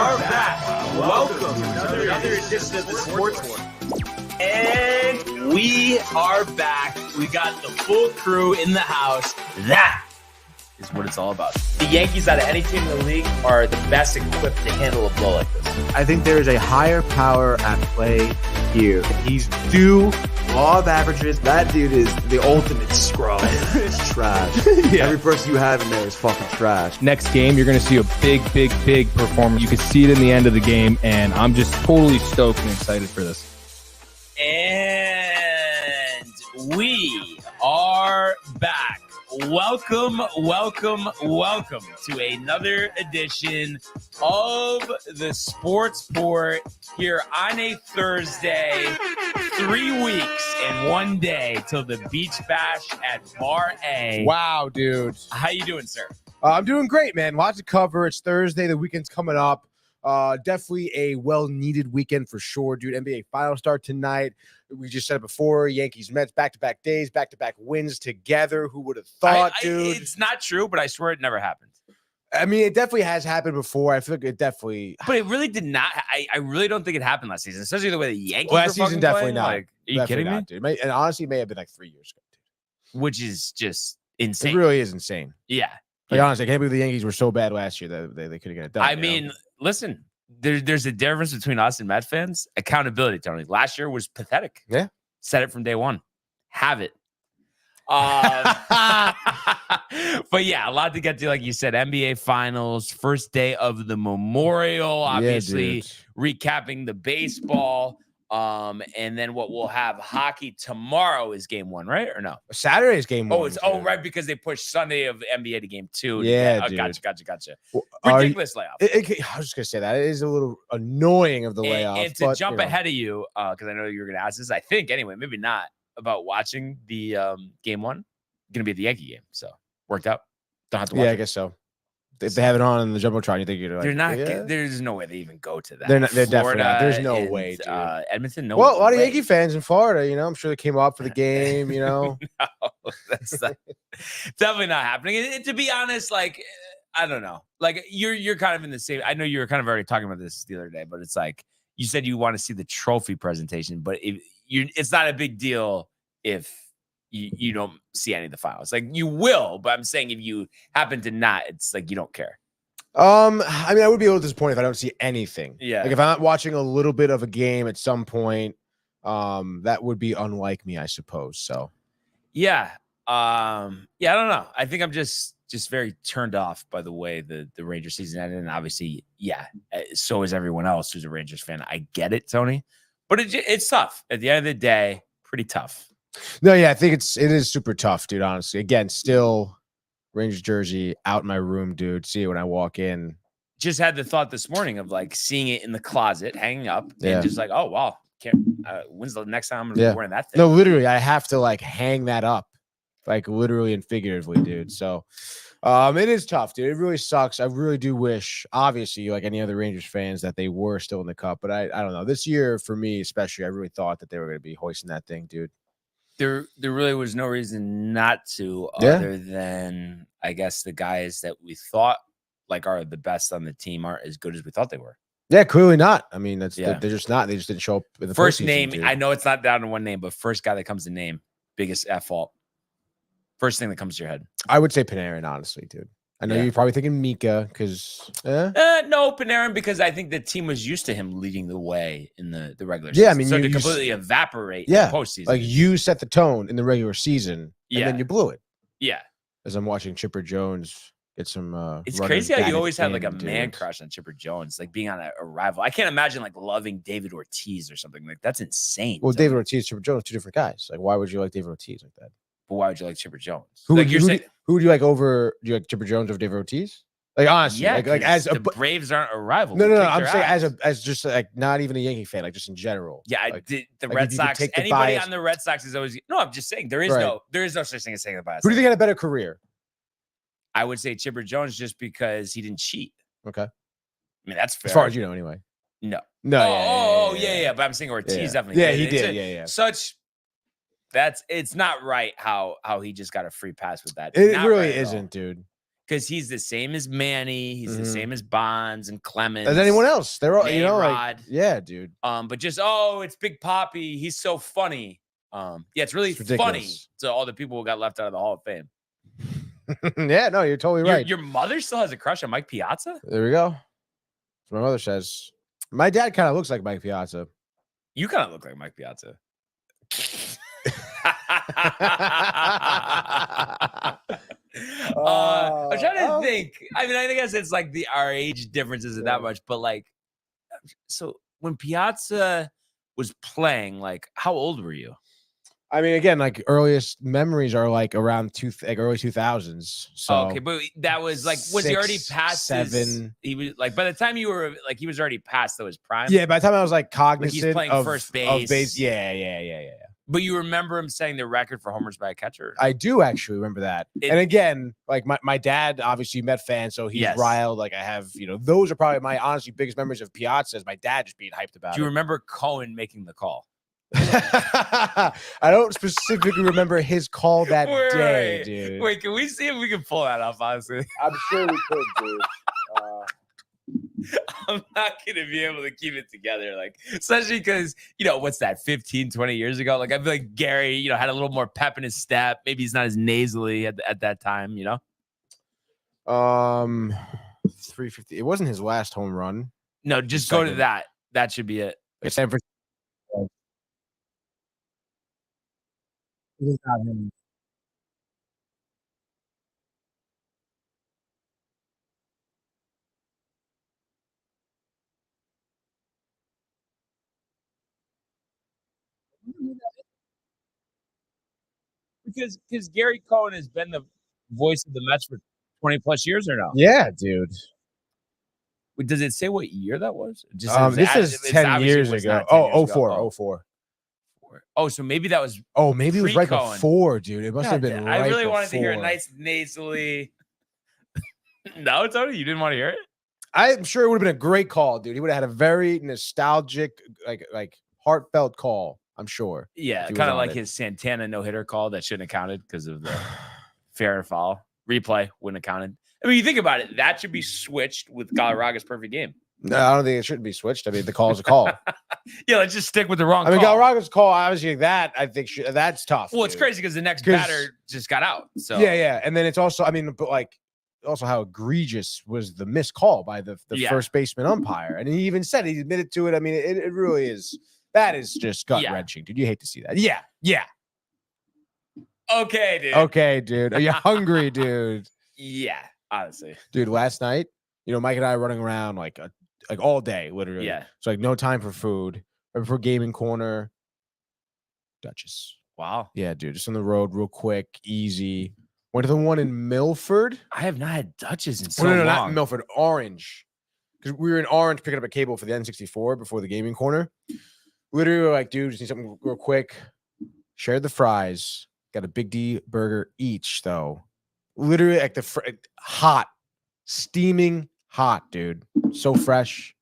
are back. Welcome to another edition of the Sports War. And we are back. We got the full crew in the house. That is what it's all about. The Yankees, out of any team in the league, are the best equipped to handle a blow like this. I think there is a higher power at play here. He's due law of averages. That dude is the ultimate scrub. It's trash. Yeah. Every person you have in there is fucking trash. Next game, you're going to see a big performance. You can see it in the end of the game, and I'm just totally stoked and excited for this. And we are back. Welcome to another edition of the Sports Port here on a Thursday. 3 weeks and 1 day till the Beach Bash at Bar A. Wow, dude. How you doing, sir? I'm doing great, man. Lots to cover. It's Thursday. The weekend's coming up. Definitely a well-needed weekend for sure, dude. NBA final start tonight. We just said it before. Yankees, Mets, back-to-back days, back-to-back wins together. Who would have thought, dude? It's not true, but I swear it never happened. I mean, it definitely has happened before. I feel like it definitely. But it really did not. I really don't think it happened last season, especially the way the Yankees last were season definitely playing. not. Like, are you kidding me? Dude. And honestly, it may have been like 3 years ago, dude. Which is just insane. It really is insane. Yeah. Like, honestly, I can't believe the Yankees were so bad last year that they couldn't get it done. I mean, listen, there's a difference between us and Mets fans. Accountability, Tony. Last year was pathetic. Yeah. Said it from day one. Have it. But yeah, a lot to get to. Like you said, NBA Finals, first day of the Memorial, obviously recapping the baseball. And then what we'll have hockey tomorrow is game 1, right? Or no? Saturday's game 1. Right, because they pushed Sunday of NBA to game 2. Yeah, dude. Gotcha. Well, Ridiculous layoff. I was just gonna say that it is a little annoying of the layoff. And to jump ahead of you, because I know you were gonna ask this, I think anyway, maybe not, about watching the game 1, gonna be at the Yankee game, so worked out. Don't have to watch. Yeah, I guess so. If they have it on the jumbotron, you think you're like, they're not. yeah? There's no way they even go to that. They're definitely not. There's no and, way, dude. Edmonton, no. Well, a lot of way. Yankee fans in Florida, I'm sure they came up for the game. No, that's definitely not happening. And to be honest, like, I don't know. Like, you're kind of in the same. I know you were kind of already talking about this the other day, but it's like you said you want to see the trophy presentation, but it's not a big deal if you don't see any of the finals. Like, you will, but I'm saying if you happen to not, it's like you don't care. I mean, I would be a little disappointed if I don't see anything. Yeah. Like if I'm not watching a little bit of a game at some point, that would be unlike me, I suppose. So yeah. I don't know. I think I'm just very turned off by the way the Rangers season ended. And obviously, so is everyone else who's a Rangers fan. I get it, Tony, but it's tough. At the end of the day, pretty tough. No, yeah, I think it is super tough, dude, honestly. Again, still Rangers jersey out in my room, dude. See it when I walk in. Just had the thought this morning of like seeing it in the closet, hanging up, and just like, oh, wow. When's the next time I'm going to be wearing that thing? No, literally, I have to like hang that up, like literally and figuratively, dude. So it is tough, dude. It really sucks. I really do wish, obviously, like any other Rangers fans, that they were still in the cup. But I don't know. This year, for me especially, I really thought that they were going to be hoisting that thing, dude. There really was no reason not to, other than I guess the guys that we thought like are the best on the team aren't as good as we thought they were. Yeah, clearly not. I mean, they're just not. They just didn't show up in the first postseason, name. dude. I know it's not down to one name, but first guy that comes to name, biggest F fault. First thing that comes to your head. I would say Panarin, honestly, dude. I know you're probably thinking Mika because no, Panarin, because I think the team was used to him leading the way in the regular season. Yeah, I mean, so to completely evaporate in the postseason. Like you set the tone in the regular season and then you blew it. Yeah. As I'm watching Chipper Jones get some it's crazy how you always had like a man crush on Chipper Jones, like being on a rival. I can't imagine like loving David Ortiz or something. Like that's insane. Well, David Ortiz, Chipper Jones, two different guys. Like, why would you like David Ortiz like that? But why would you like Chipper Jones? Who like would you like over? Do you like Chipper Jones over David Ortiz? Like honestly, yeah, like as the Braves aren't a rival. No. I'm saying as just like not even a Yankee fan, like just in general. Yeah, like, the Red Sox. Anybody bias, on the Red Sox is always. No, I'm just saying there is no such thing as saying a bias. Who do you think had a better career? I would say Chipper Jones just because he didn't cheat. Okay, I mean that's fair. As far as you know, anyway. No. Yeah. But I'm saying Ortiz definitely. Yeah, he did. Such. It's not right how he just got a free pass with that. It not really right isn't, dude. because he's the same as Manny. He's the same as Bonds and Clemens. As anyone else. They're all, you know, like, A-Rod. yeah, dude. But just, it's Big Papi. He's so funny. Yeah, it's really funny ridiculous. to all the people who got left out of the Hall of Fame. Yeah, no, you're totally right. Your mother still has a crush on Mike Piazza? There we go. That's what my mother says. My dad kind of looks like Mike Piazza. You kind of look like Mike Piazza. I'm trying to think. I mean, I guess it's like our age difference isn't that much, but like, so when Piazza was playing, like, how old were you? I mean, again, like earliest memories are like around early 2000s. So okay, but that was like, was he already past 7? He was like, by the time you were like, he was already past his prime. Yeah, by the time I was like cognizant he's playing of first base. Yeah. But you remember him setting the record for homers by a catcher? I do actually remember that. And again, like my dad, obviously Met fan, so he's riled. Like I have, those are probably my honestly biggest memories of Piazza is my dad just being hyped about it. Do you remember Cohen making the call? I don't specifically remember his call that day, dude. Wait, can we see if we can pull that up, honestly? I'm sure we could, dude. I'm not going to be able to keep it together. Like, especially because, what's that, 15, 20 years ago? Like, I feel like Gary, had a little more pep in his step. Maybe he's not as nasally at that time, 350. It wasn't his last home run. No, just go to that. That should be it. It's San Francisco. It is not him. Because Gary Cohen has been the voice of the Mets for 20 plus years or no? Yeah, dude. Does it say what year that was? This is 10 years ago. Oh, 04. Oh, so maybe that was. Oh, maybe it was right before, dude. It must have been. I really before. wanted to hear a nice nasally. No, Tony, you didn't want to hear it. I'm sure it would have been a great call, dude. He would have had a very nostalgic, like heartfelt call. I'm sure. Yeah, kind of like his Santana no-hitter call that shouldn't have counted because of the fair and foul replay wouldn't have counted. I mean, you think about it, that should be switched with Galarraga's perfect game. No, I don't think it shouldn't be switched. I mean, the call is a call. Yeah, let's just stick with the wrong call. I mean, Galarraga's call, obviously, that I think that's tough. Well, it's crazy because the next batter just got out. So yeah, and then it's also, I mean, but like also how egregious was the missed call by the first baseman umpire, and he even said he admitted to it. I mean, it really is. That is just gut wrenching, dude. You hate to see that. Yeah. Okay, dude. Are you hungry, dude? Yeah, honestly, dude. Last night, Mike and I were running around like all day, literally. Yeah. It's like no time for food. Right before gaming corner, Duchess. Wow. Yeah, dude. Just on the road, real quick, easy. Went to the one in Milford. I have not had Duchess in so long. No, not in Milford. Orange. Because we were in Orange picking up a cable for the N64 before the gaming corner. Literally, we were like, dude, just need something real quick. Shared the fries. Got a Big D burger each, though. Literally, like hot, steaming hot, dude. So fresh.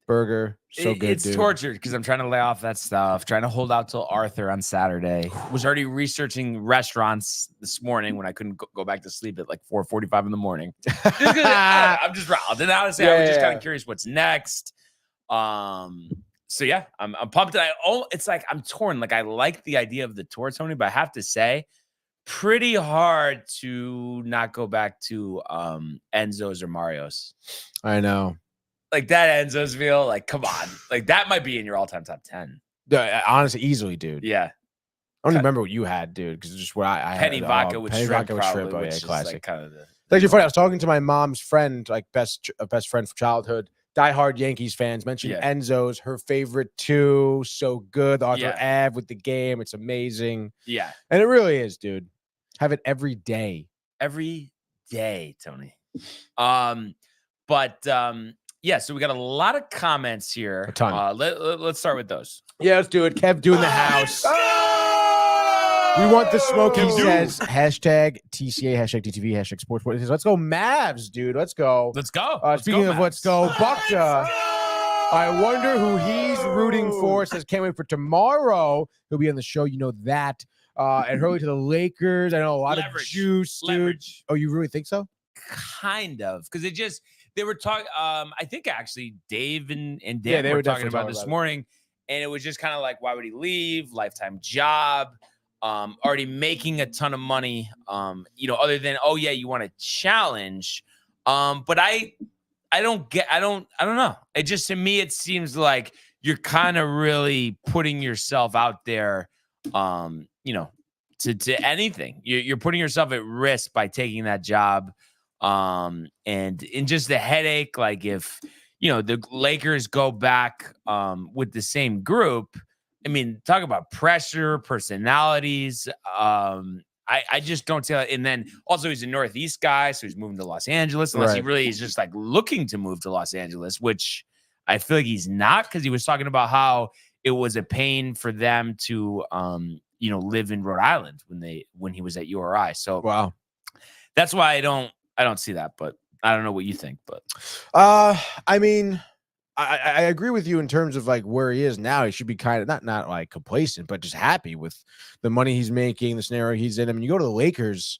Burger. So good, it's dude. Tortured because I'm trying to lay off that stuff. Trying to hold out till Arthur on Saturday. Was already researching restaurants this morning when I couldn't go back to sleep at like 4:45 in the morning. I'm just riled. And honestly, I was just kind of curious what's next. So yeah, I'm pumped. It's like I'm torn. Like I like the idea of the tour, Tony, but I have to say, pretty hard to not go back to Enzo's or Mario's. I know. Like that Enzo's feel. Like come on, like that might be in your all-time top 10. Honestly, easily, dude. Yeah. I don't even remember what you had, dude, because it's just what I Penny had. vodka with shrimp, Oh, which yeah, classic. like kind of the. It's actually funny. I was talking to my mom's friend, like best friend from childhood. Diehard Yankees fans mentioned Enzo's, her favorite too. So good. Arthur Ave with the game. It's amazing. Yeah. And it really is, dude. Have it every day. Every day, Tony. Yeah, so we got a lot of comments here. A ton. Let's start with those. Yeah, let's do it. Kev doing the house. We want the smoke, he says. Hashtag TCA, hashtag TTV, hashtag sports. Let's go Mavs, dude. Let's go. Speaking of let's go, Buckta. I wonder who he's rooting for. Says can't wait for tomorrow. He'll be on the show. You know that. And Hurley to the Lakers. I know a lot of juice, dude. Leverage. Oh, you really think so? kind of, because they were talking. I think actually Dave and Dan they were were talking definitely about talking this about it. morning, and it was just kind of like, why would he leave? Lifetime job, already making a ton of money. Other than, oh yeah, you want a challenge. But I don't know. It just, to me, it seems like you're kind of really putting yourself out there, to anything. You're putting yourself at risk by taking that job. And in just the headache, like if, the Lakers go back, with the same group, I mean, talk about pressure, personalities. I just don't see that. And then also he's a Northeast guy, so he's moving to Los Angeles, unless he Right. really is just like looking to move to Los Angeles, which I feel like he's not, because he was talking about how it was a pain for them to live in Rhode Island when he was at URI. So Wow. that's why I don't see that, but I don't know what you think. But I mean, I agree with you in terms of like where he is now. He should be kind of not like complacent, but just happy with the money he's making, the scenario he's in. I mean, you go to the Lakers,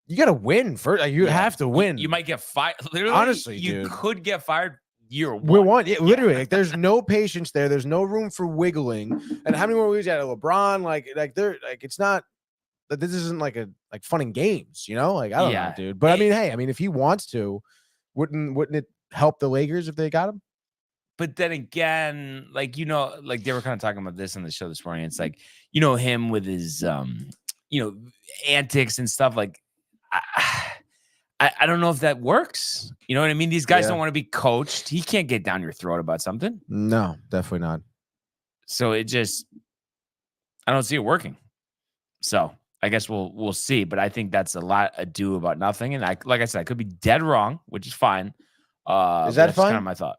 you got to win first. Like, you have to win. You might get fired. Literally, Honestly, you dude. could get fired year We one. want, literally. Like, there's no patience there. There's no room for wiggling. And how many more weeks at LeBron? Like they're like, it's not that this isn't like fun and games, Like, I don't know, dude. But I mean, hey, if he wants to, wouldn't it help the Lakers if they got him? But then again, like they were kind of talking about this on the show this morning. It's like, him with his antics and stuff. Like, I don't know if that works. You know what I mean? These guys don't want to be coached. He can't get down your throat about something. No, definitely not. So I don't see it working. So I guess we'll see. But I think that's a lot ado about nothing. And like I said, I could be dead wrong, which is fine. Is that fine? Kind of my thought.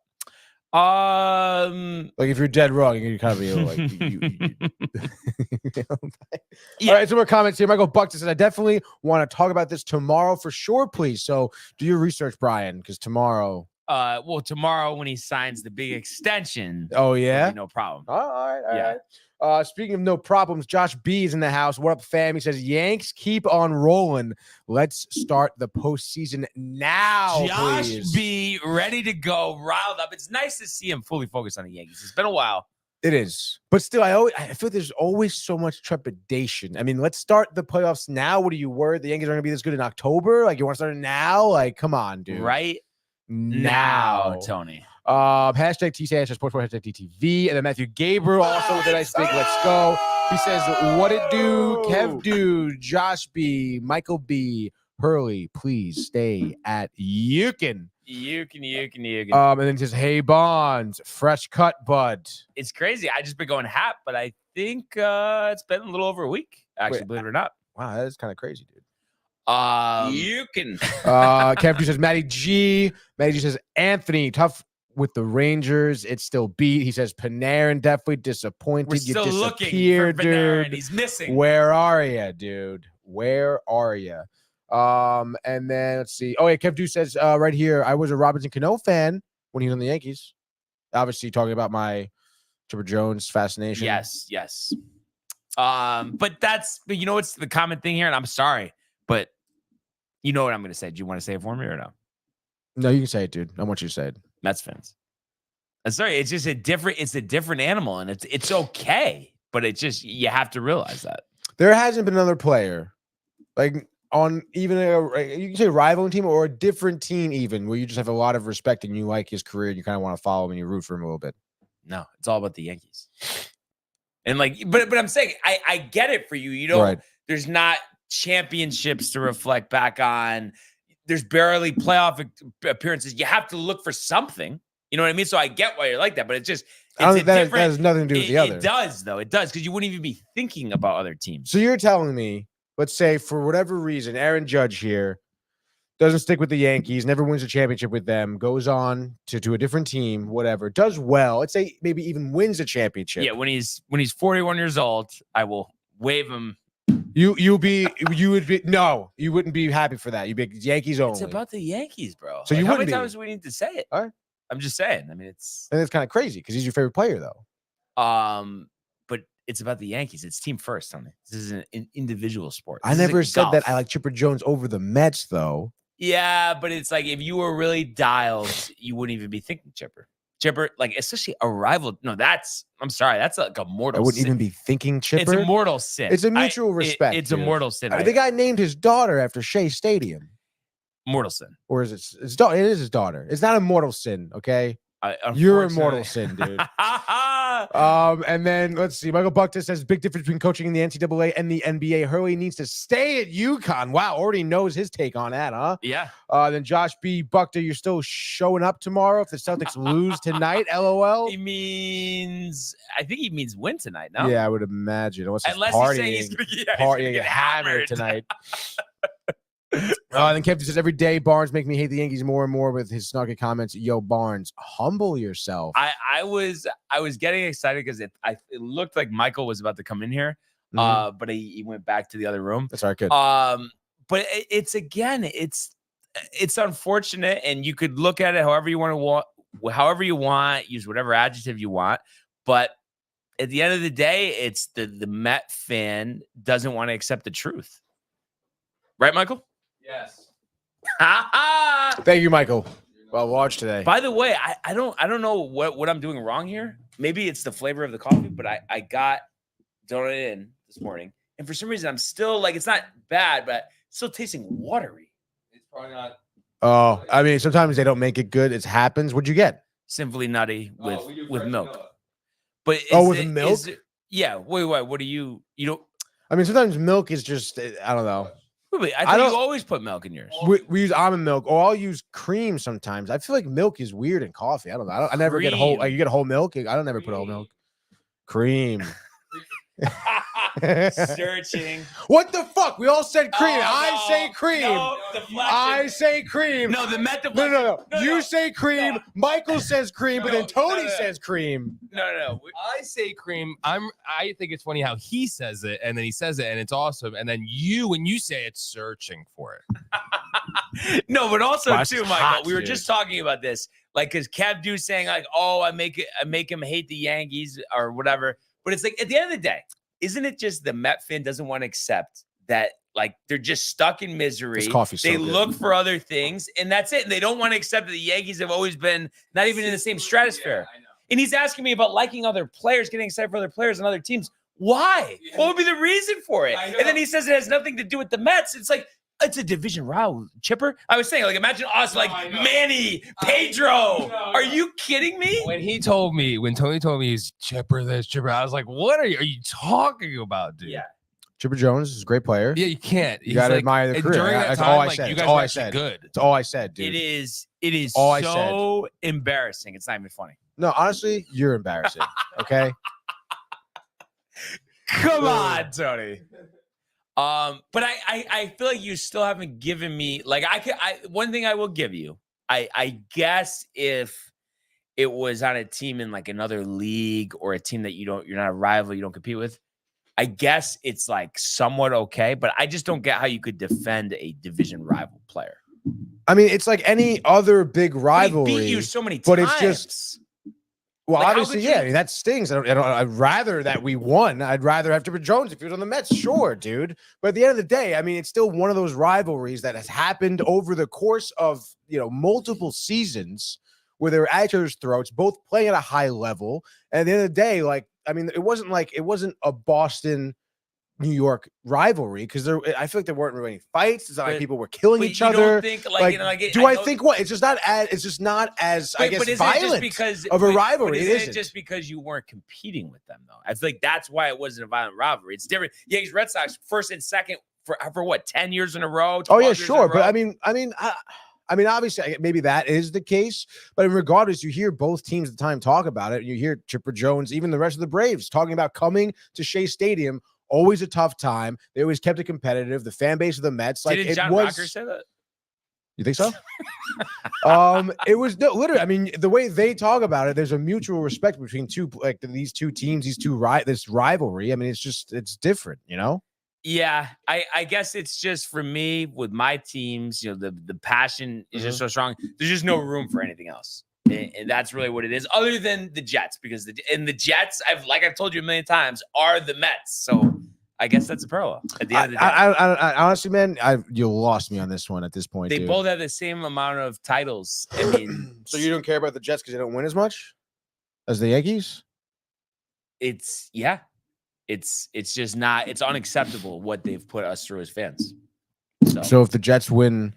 Like if you're dead wrong, you kind of be like, Yeah. All right, some more comments here. Michael Buck says, I definitely want to talk about this tomorrow for sure, please. So do your research, Brian, because tomorrow. Tomorrow when he signs the big extension. Oh, yeah? No problem. All right. Speaking of no problems, Josh B is in the house. What up, fam? He says, Yanks, keep on rolling. Let's start the postseason now, Josh please. B, ready to go, riled up. It's nice to see him fully focused on the Yankees. It's been a while. It is. But still, I feel there's always so much trepidation. I mean, let's start the playoffs now. What are you worried? The Yankees are going to be this good in October? Like, you want to start it now? Like, come on, dude. Right now, Tony. Hashtag TCH Sports, hashtag DTV, and then Matthew Gabriel also with a nice big let's go. He says, what it do, Kev do, Josh B, Michael B, Hurley, please stay at Yukin. You can. And then he says, hey Bonds, fresh cut bud. It's crazy. I just been going Hap, but I think it's been a little over a week, actually, believe it or not. Wow, that is kind of crazy, dude. You can. Kev says Matty G. Matty G says Anthony, tough with the Rangers. It's still beat. He says Panarin definitely disappointed. We're still looking for Panarin. Dude. He's missing. Where are you, dude? Where are you? And then let's see. Oh yeah, Kev Du says right here, I was a Robinson Cano fan when he was on the Yankees. Obviously talking about my Chipper Jones fascination. Yes. But you know what's the common thing here, and I'm sorry, but you know what I'm going to say. Do you want to say it for me or no? No, you can say it, dude. I want you to say it. Mets fans. I'm sorry. It's just a different animal, and it's okay, but it's just, you have to realize that there hasn't been another player like on even you can say rival team or a different team, even where you just have a lot of respect and you like his career and you kind of want to follow him and you root for him a little bit. No, it's all about the Yankees. And but I'm saying I get it for you. Right. There's not championships to reflect back on. There's barely playoff appearances. You have to look for something. You know what I mean? So I get why you're like that, but it's that has nothing to do with the other. It does, though. It does, because you wouldn't even be thinking about other teams. So you're telling me, let's say for whatever reason, Aaron Judge here doesn't stick with the Yankees, never wins a championship with them, goes on to a different team, whatever, does well. Let's say maybe even wins a championship. Yeah, when he's 41 years old, I will wave him. You wouldn't be happy for that. You'd be Yankees only. It's about the Yankees, bro. So how many times do we need to say it? All right. I'm just saying. I mean, it's kind of crazy because he's your favorite player, though. But it's about the Yankees. It's team first, Tony. This is an individual sport. I never said that I like Chipper Jones over the Mets, though. Yeah, but it's like if you were really dialed, you wouldn't even be thinking Chipper. Chipper, like especially a rival. No, I'm sorry, that's like a mortal. I wouldn't sin. even be thinking Chipper. It's a mortal sin. It's a mutual respect. It's a mortal sin. The guy named his daughter after Shea Stadium. Mortal sin. Or is it his daughter? It is his daughter. It's not a mortal sin, okay? You're a mortal sin, dude. And then let's see. Michael Buckton says big difference between coaching in the NCAA and the NBA. Hurley needs to stay at UConn. Wow, already knows his take on that, huh? Yeah. Then Josh B. Buckton, you're still showing up tomorrow if the Celtics lose tonight. LOL. I think he means win tonight. No. Yeah, I would imagine. Unless he's saying he's gonna get hammered tonight. Then Kevin says every day Barnes make me hate the Yankees more and more with his snarky comments. Yo, Barnes, humble yourself. I was getting excited because it looked like Michael was about to come in here, but he went back to the other room. That's all right, good. But it's unfortunate, and you could look at it however you want, use whatever adjective you want, but at the end of the day, it's the Met fan doesn't want to accept the truth, right, Michael? Yes. Thank you, Michael. Well, watch today. By the way, I don't know what I'm doing wrong here. Maybe it's the flavor of the coffee, but I got donut in this morning, and for some reason I'm still like it's not bad, but still tasting watery. It's probably not. Oh, I mean, sometimes they don't make it good. It happens. What'd you get? Simply Nutty with milk. But with milk? Yeah. Wait. What do you don't? I mean, sometimes milk is just I don't know. Wait, I thought you always put milk in yours. We use almond milk, or I'll use cream sometimes. I feel like milk is weird in coffee. I don't know. I never get whole. Like you get whole milk. I don't ever put whole milk. Cream. Searching. What the fuck? We all said cream. Oh, I say cream. No, I say cream. No, the Met No. You say cream. Michael says cream, but then Tony says cream. No. I say cream. I think it's funny how he says it, and then he says it, and it's awesome. And then when you say it, searching for it. No, but also That's too, Michael. hot, We were dude. just talking about this, like, because Kev do saying like, "Oh, I make him hate the Yankees or whatever." But it's like at the end of the day, isn't it just the Met fan doesn't want to accept that like they're just stuck in misery? This coffee's so they good. look for other things, and that's it. And they don't want to accept that the Yankees have always been not even in the same stratosphere. Yeah, I know. And he's asking me about liking other players, getting excited for other players and other teams. Why? Yeah. What would be the reason for it? I know. And then he says it has nothing to do with the Mets. It's like, it's a division rival, Chipper. I was saying, like, imagine us, No, like I know. Manny, Pedro. No, Are you kidding me? When Tony told me he's Chipper this, Chipper, I was like, what are you talking about, dude? Yeah. Chipper Jones is a great player. Yeah, you can't. You gotta admire the and career. During that That's time, all I like, said. you That's guys all were I actually said. good. That's all I said, dude. It is All I so embarrassing. It's not even funny. No, honestly, you're embarrassing. Okay. Come on, Tony. But I feel like you still haven't given me like one thing I will give you. I guess if it was on a team in like another league or a team that you're not a rival, you don't compete with, I guess it's like somewhat okay, but I just don't get how you could defend a division rival player. I mean, it's like any other big rivalry. He beat you so many times. but it's just well, Like, how obviously, could you- yeah. I mean, that stings. I'd rather that we won. I'd rather have Chipper Jones if he was on the Mets, sure, dude. But at the end of the day, I mean, it's still one of those rivalries that has happened over the course of multiple seasons where they were at each other's throats, both playing at a high level. And at the end of the day, like, I mean, it wasn't a Boston New York rivalry because I feel like there weren't really any fights. It's not like But- people were killing but each you other. don't think Do I know- think what? It's just not as I guess but isn't it violent just because of a rivalry. But It isn't isn't. it just because you weren't competing with them though? I feel like that's why it wasn't a violent rivalry. It's different. Yankees Red Sox first and second for what 10 years in a row. Oh yeah, 12 years in a sure. But row? I mean, obviously, maybe that is the case. But regardless, you hear both teams at the time talk about it. You hear Chipper Jones, even the rest of the Braves, talking about coming to Shea Stadium. Always a tough time. They always kept it competitive. The fan base of the Mets, like Didn't it John was. Rocker say that? You think so? It was literally. I mean, the way they talk about it, there's a mutual respect between these two teams, this rivalry. I mean, it's different, Yeah, I guess it's just for me with my teams, the passion is just so strong. There's just no room for anything else. And that's really what it is, other than the Jets, because the Jets, I've told you a million times, are the Mets. So I guess that's a parallel. At the end of the day, I honestly, man, you lost me on this one at this point. they dude. both have the same amount of titles. I mean, So you don't care about the Jets because they don't win as much as the Yankees? it's just not. It's unacceptable what they've put us through as fans. So if the Jets win,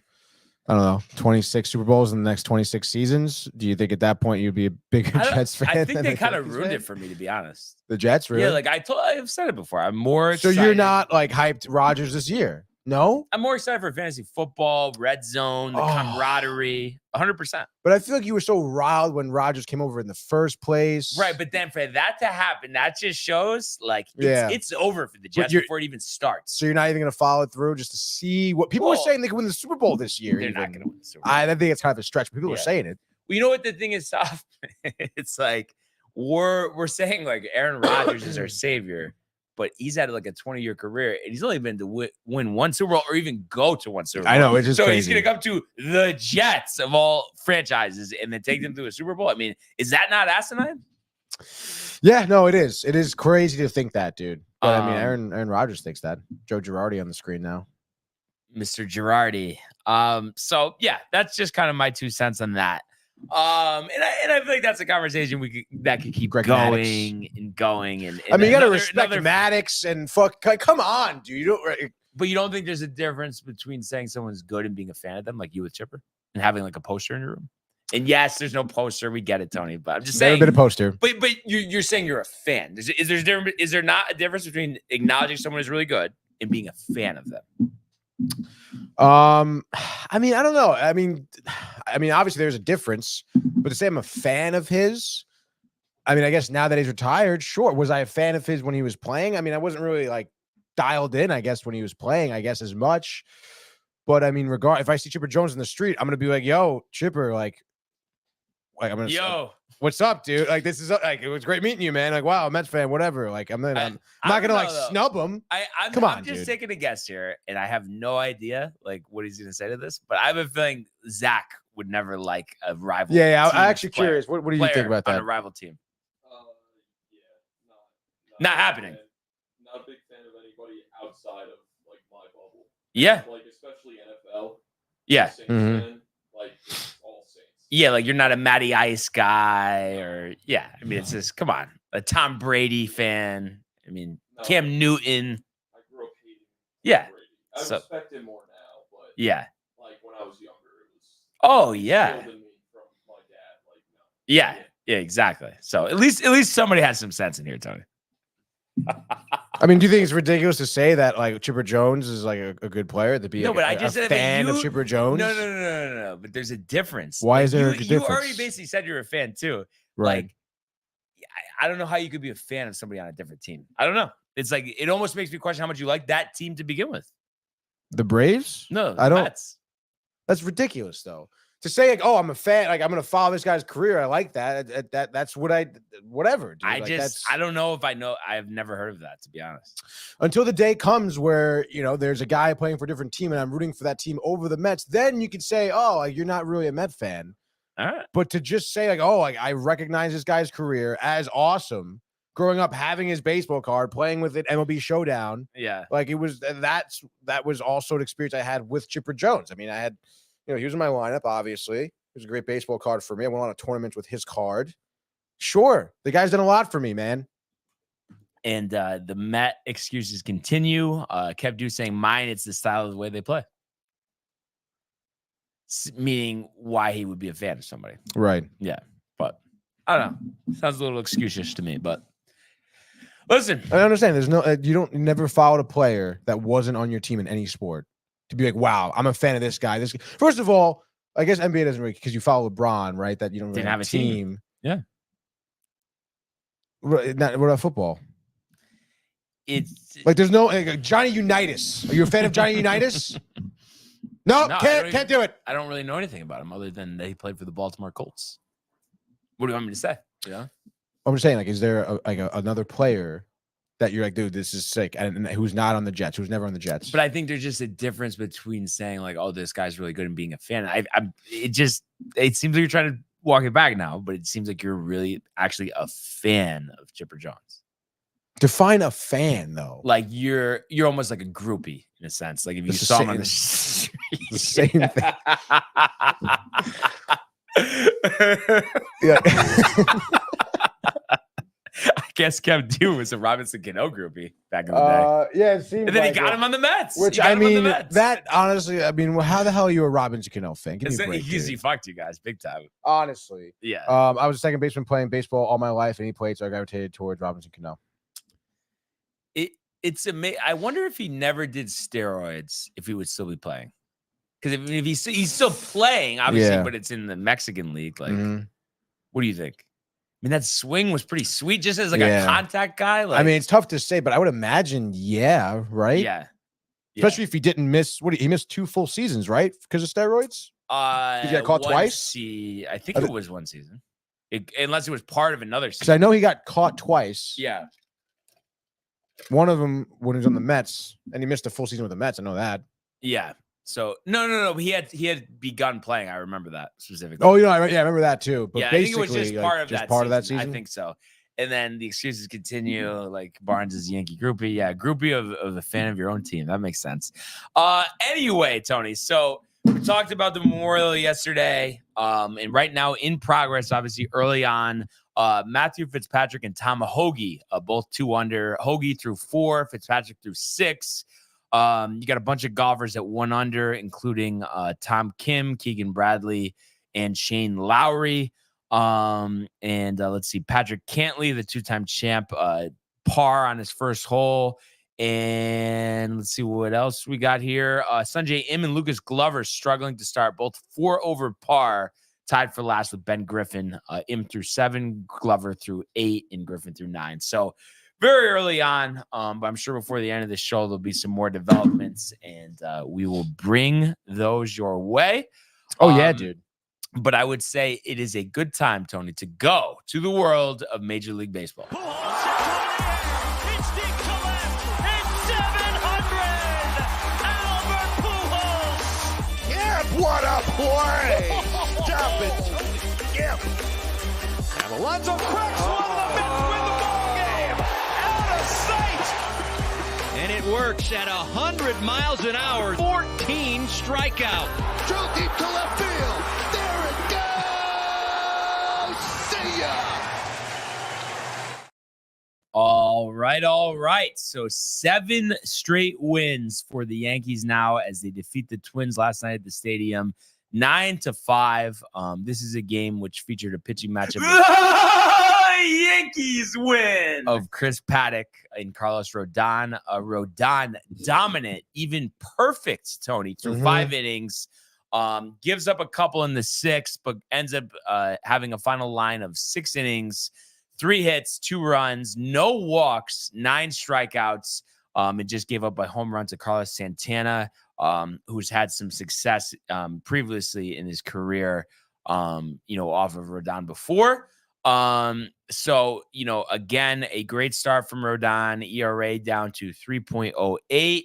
I don't know, 26 Super Bowls in the next 26 seasons, do you think at that point you'd be a bigger Jets fan? I think than they a kind of Yankees ruined fan? it for me, to be honest. The Jets, really? Yeah, like I've said it before. I'm more So excited. you're not like hyped Rodgers this year? No? I'm more excited for fantasy football, red zone, the camaraderie, 100%. But I feel like you were so riled when Rodgers came over in the first place. Right, but then for that to happen, that just shows like Yeah. it's over for the Jets before it even starts. So you're not even going to follow it through just to see what people were Well, saying they could win the Super Bowl this year. They're even. not going to win the Super Bowl. I think it's kind of a stretch. But people were saying it. Well, you know what the thing is, Soft? It's like we're saying like Aaron Rodgers is our savior, but he's had like a 20-year career and he's only been to win one Super Bowl or even go to one Super Bowl. I know, it's just so crazy. he's going to come to the Jets of all franchises and then take them to a Super Bowl. I mean, is that not asinine? Yeah, no, it is. It is crazy to think that, dude. But I mean, Aaron Rodgers thinks that. Joe Girardi on the screen now. Mr. Girardi. So yeah, that's just kind of my 2 cents on that. And I feel like that's a conversation that could keep Greg going and going. And I mean, you got to another- respect another- Maddox and fuck. Come on, dude. You don't. But you don't think there's a difference between saying someone's good and being a fan of them, like you with Chipper, and having like a poster in your room? And yes, there's no poster. We get it, Tony. But I'm just Never saying. been a poster. But you're saying you're a fan. Is there not a difference between acknowledging someone is really good and being a fan of them? I mean, I don't know. I mean, obviously there's a difference, but to say I'm a fan of his, I mean, I guess now that he's retired, sure. Was I a fan of his when he was playing? I mean, I wasn't really like dialed in, I guess, when he was playing, I guess, as much. But I mean, if I see Chipper Jones in the street, I'm gonna be like, yo, Chipper, like I'm gonna Yo, what's up, dude? Like, this is like, it was great meeting you, man. Like, wow, Mets fan, whatever. Like, I'm not gonna like snub him. I'm Come just on, taking a guess here, and I have no idea like what he's gonna say to this, but I have a feeling Zach would never like a rival. Yeah, I'm team's actually player- curious. What do you think player about on that? a rival team? Yeah, Not happening. Not a big fan of anybody outside of like my bubble. Yeah, Like especially NFL. yeah, Saints Mhm. fan, like it's all Saints. yeah. Like you're not a Matty Ice guy, or yeah. I mean, it's just come on, a Tom Brady fan. I mean, No. Cam Newton. I grew up hating Yeah, Brady. I so- respect him more now, but yeah. like when I was younger, it was Oh yeah, shielding me from my dad. Like no. yeah, yeah. Exactly. So at least somebody has some sense in here, Tony. I mean, do you think it's ridiculous to say that like Chipper Jones is like a good player to be No, like, but I a just said it, but fan of you- Chipper Jones? No. But there's a difference. Why is there a You already difference? basically said you're a fan too. Right. Like, I don't know how you could be a fan of somebody on a different team. I don't know. It's like it almost makes me question how much you like that team to begin with. The Braves? No, I the don't- Mets. That's ridiculous, though. To say like, oh, I'm a fan, like I'm gonna follow this guy's career. I like that. That's what whatever. Dude. I Like, just I don't know if I know. I've never heard of that, to be honest. until the day comes where there's a guy playing for a different team and I'm rooting for that team over the Mets. Then you could say, oh, like, you're not really a Met fan. All right. But to just say like, oh, like I recognize this guy's career as awesome. Growing up, having his baseball card, playing with it, MLB Showdown, Yeah. like it was. That was also an experience I had with Chipper Jones. I mean, I had, he was in my lineup. Obviously, it was a great baseball card for me. I went on a tournament with his card. Sure, the guy's done a lot for me, man. And the Met excuses continue. Kev Dew saying mine, it's the style of the way they play. Meaning why he would be a fan of somebody. Right. But I don't know. Sounds a little excuse-ish to me, but listen. I understand. There's no, you never followed a player that wasn't on your team in any sport to be like, wow, I'm a fan of this guy. First of all, I guess NBA doesn't really, because you follow LeBron, right? That you don't really Didn't have a team. Yeah. What about football? It's Like, there's no like, Johnny Unitas. Are you a fan of Johnny Unitas? No, No, I can't don't do it. I don't really know anything about him other than they played for the Baltimore Colts. What do you want me to say? Yeah. I'm just saying, like, is there another player that you're like, dude, this is sick, and who's not on the Jets, who's never on the Jets? But I think there's just a difference between saying like, "Oh, this guy's really good," and being a fan. It seems like you're trying to walk it back now, but it seems like you're really actually a fan of Chipper Jones. Define a fan, though. Like you're almost like a groupie in a sense. Like if you It's the saw him on the same- street. the same thing. Yeah. I guess Kev Dew was a Robinson Cano groupie back in the day. Yeah, it seems And then like he got it. him on the Mets. Which He got I him on the mean, Mets. that honestly, I mean, how the hell are you a Robinson Cano fan? Give me a break, Because he dude. fucked you guys big time. Honestly, Yeah. I was a second baseman playing baseball all my life, and he played, so I gravitated towards Robinson Cano. It's amazing. I wonder if he never did steroids, if he would still be playing. Because if he's still playing, obviously, Yeah. but it's in the Mexican league. Like, Mhm. what do you think? I mean, that swing was pretty sweet, just as like Yeah. a contact guy. Like, I mean, it's tough to say, but I would imagine, yeah, right? yeah. Especially if he didn't miss he missed 2 full seasons, right? Because of steroids. He got caught twice? I think it was one season, unless it was part of another Because season. I know he got caught twice. Yeah. One of them when he was on the Mets, and he missed a full season with the Mets. I know that. Yeah. So no. He had begun playing. I remember that specifically. Oh, I remember that too. But yeah, I think it basically, was just like, part of just that. part season. of that season. I think so. And then the excuses continue. Like Barnes is Yankee groupie. Yeah, groupie of the fan of your own team. That makes sense. Anyway, Tony. So we talked about the Memorial yesterday. And right now in progress, obviously early on. Matthew Fitzpatrick and Tom Hoagie, both 2 under. Hoagie through 4, Fitzpatrick through 6. You got a bunch of golfers at 1 under, including Tom Kim, Keegan Bradley, and Shane Lowry. And let's see, Patrick Cantley, the 2-time champ, par on his first hole. And let's see what else we got here. Sanjay Im and Lucas Glover struggling to start, both 4 over par. Tied for last with Ben Griffin, Im through 7, Glover through 8, and Griffin through 9. So very early on, but I'm sure before the end of the show, there'll be some more developments, and we will bring those your way. Oh, yeah, dude. But I would say it is a good time, Tony, to go to the world of Major League Baseball. What a play! Stop it, Yep. And Alonso cracks one of the Mets win the ball game. Out of sight. And it works at 100 miles an hour. 14 strikeout. Drove deep to left field. There it goes. See ya. All right. So 7 straight wins for the Yankees now as they defeat the Twins last night at the stadium, 9-5. This is a game which featured a pitching matchup. Yankees win of Chris Paddock and Carlos Rodon. Rodon dominant, even perfect, Tony, through 5 innings. Gives up a couple in the 6th, but ends up having a final line of 6 innings. 3 hits, 2 runs, no walks, 9 strikeouts. It just gave up a home run to Carlos Santana, who's had some success previously in his career, off of Rodon before. So, again, a great start from Rodon, ERA down to 3.08,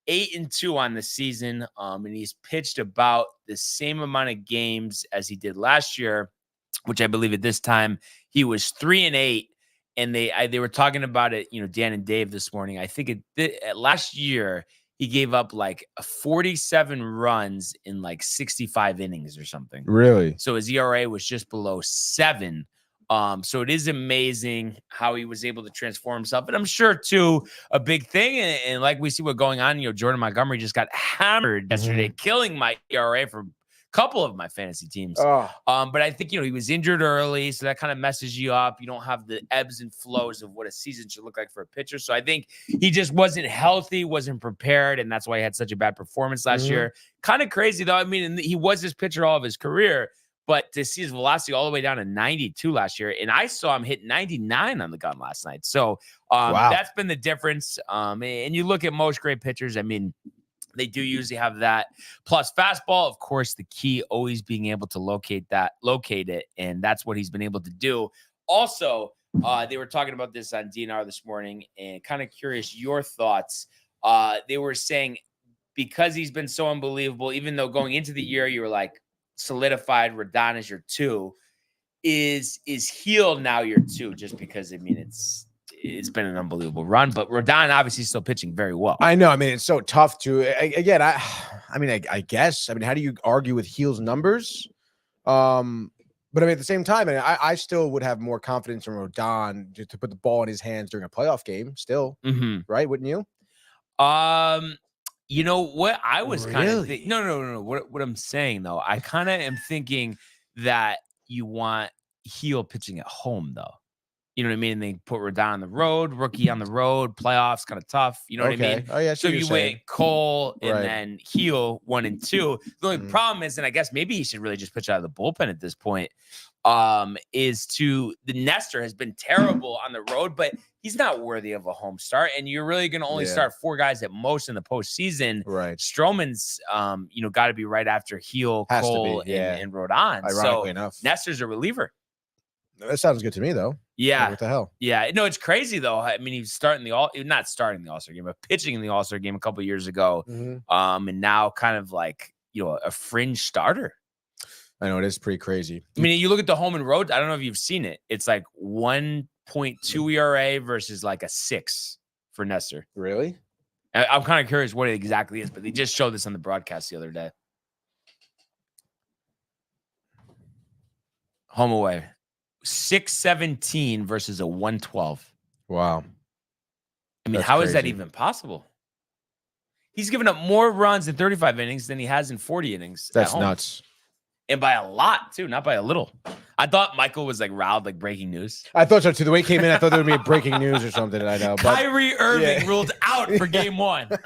8-2 on the season. And he's pitched about the same amount of games as he did last year, which I believe at this time he was 3-8, and they were talking about it, Dan and Dave this morning. I think last year he gave up like 47 runs in like 65 innings or something. Really? So his ERA was just below 7. So it is amazing how he was able to transform himself. And I'm sure too, a big thing, and like we see what's going on, Jordan Montgomery just got hammered yesterday, killing my ERA for couple of my fantasy teams. But I think, he was injured early, so that kind of messes you up. You don't have the ebbs and flows of what a season should look like for a pitcher. So I think he just wasn't healthy, wasn't prepared, and that's why he had such a bad performance last year. Kind of crazy, though. I mean, he was this pitcher all of his career, but to see his velocity all the way down to 92 last year, and I saw him hit 99 on the gun last night. So that's been the difference. And you look at most great pitchers, I mean, they do usually have that. Plus fastball, of course, the key always being able to locate it. And that's what he's been able to do. Also, they were talking about this on DNR this morning, and kind of curious your thoughts. They were saying because he's been so unbelievable, even though going into the year, you were like solidified Rodon is your 2, is healed now your 2, just because, I mean, it's been an unbelievable run. But Rodon obviously still pitching very well. I know. I mean, it's so tough to again. I guess. I mean, how do you argue with Heel's numbers? But I mean, at the same time, I still would have more confidence in Rodon to put the ball in his hands during a playoff game. Still, right? Wouldn't you? You know what I was kind of Really? no. What I'm saying though, I kind of am thinking that you want Heel pitching at home though. You know what I mean? They put Rodon on the road, rookie on the road, playoffs kind of tough. You know what I mean? Oh yeah. So you wait Cole and Right. then Heel 1 and 2. The only problem is, and I guess maybe he should really just pitch out of the bullpen at this point. Is to the Nestor has been terrible on the road, but he's not worthy of a home start. And you're really going to only start 4 guys at most in the postseason. Right. Stroman's, got to be right after Heel, Has to Cole, be, yeah. and Rodon. Ironically So enough, Nestor's a reliever. that sounds good to me though. Yeah. What the hell? Yeah. No, it's crazy though. I mean, he's not starting the All-Star game, but pitching in the All-Star game a couple of years ago. And now kind of like, a fringe starter. I know it is pretty crazy. I mean, you look at the home and road. I don't know if you've seen it. It's like 1.2 ERA versus like a 6 for Nestor. Really? I'm kind of curious what it exactly is, but they just showed this on the broadcast the other day. Home away. 617 versus a 112. Wow. I mean, That's how is that crazy. even possible? He's given up more runs in 35 innings than he has in 40 innings. That's at home. nuts. And by a lot, too, not by a little. I thought Michael was like riled, like breaking news. I thought so too. The way he came in, I thought there would be breaking news or something. I know. But Kyrie Irving yeah. ruled out for game 1. But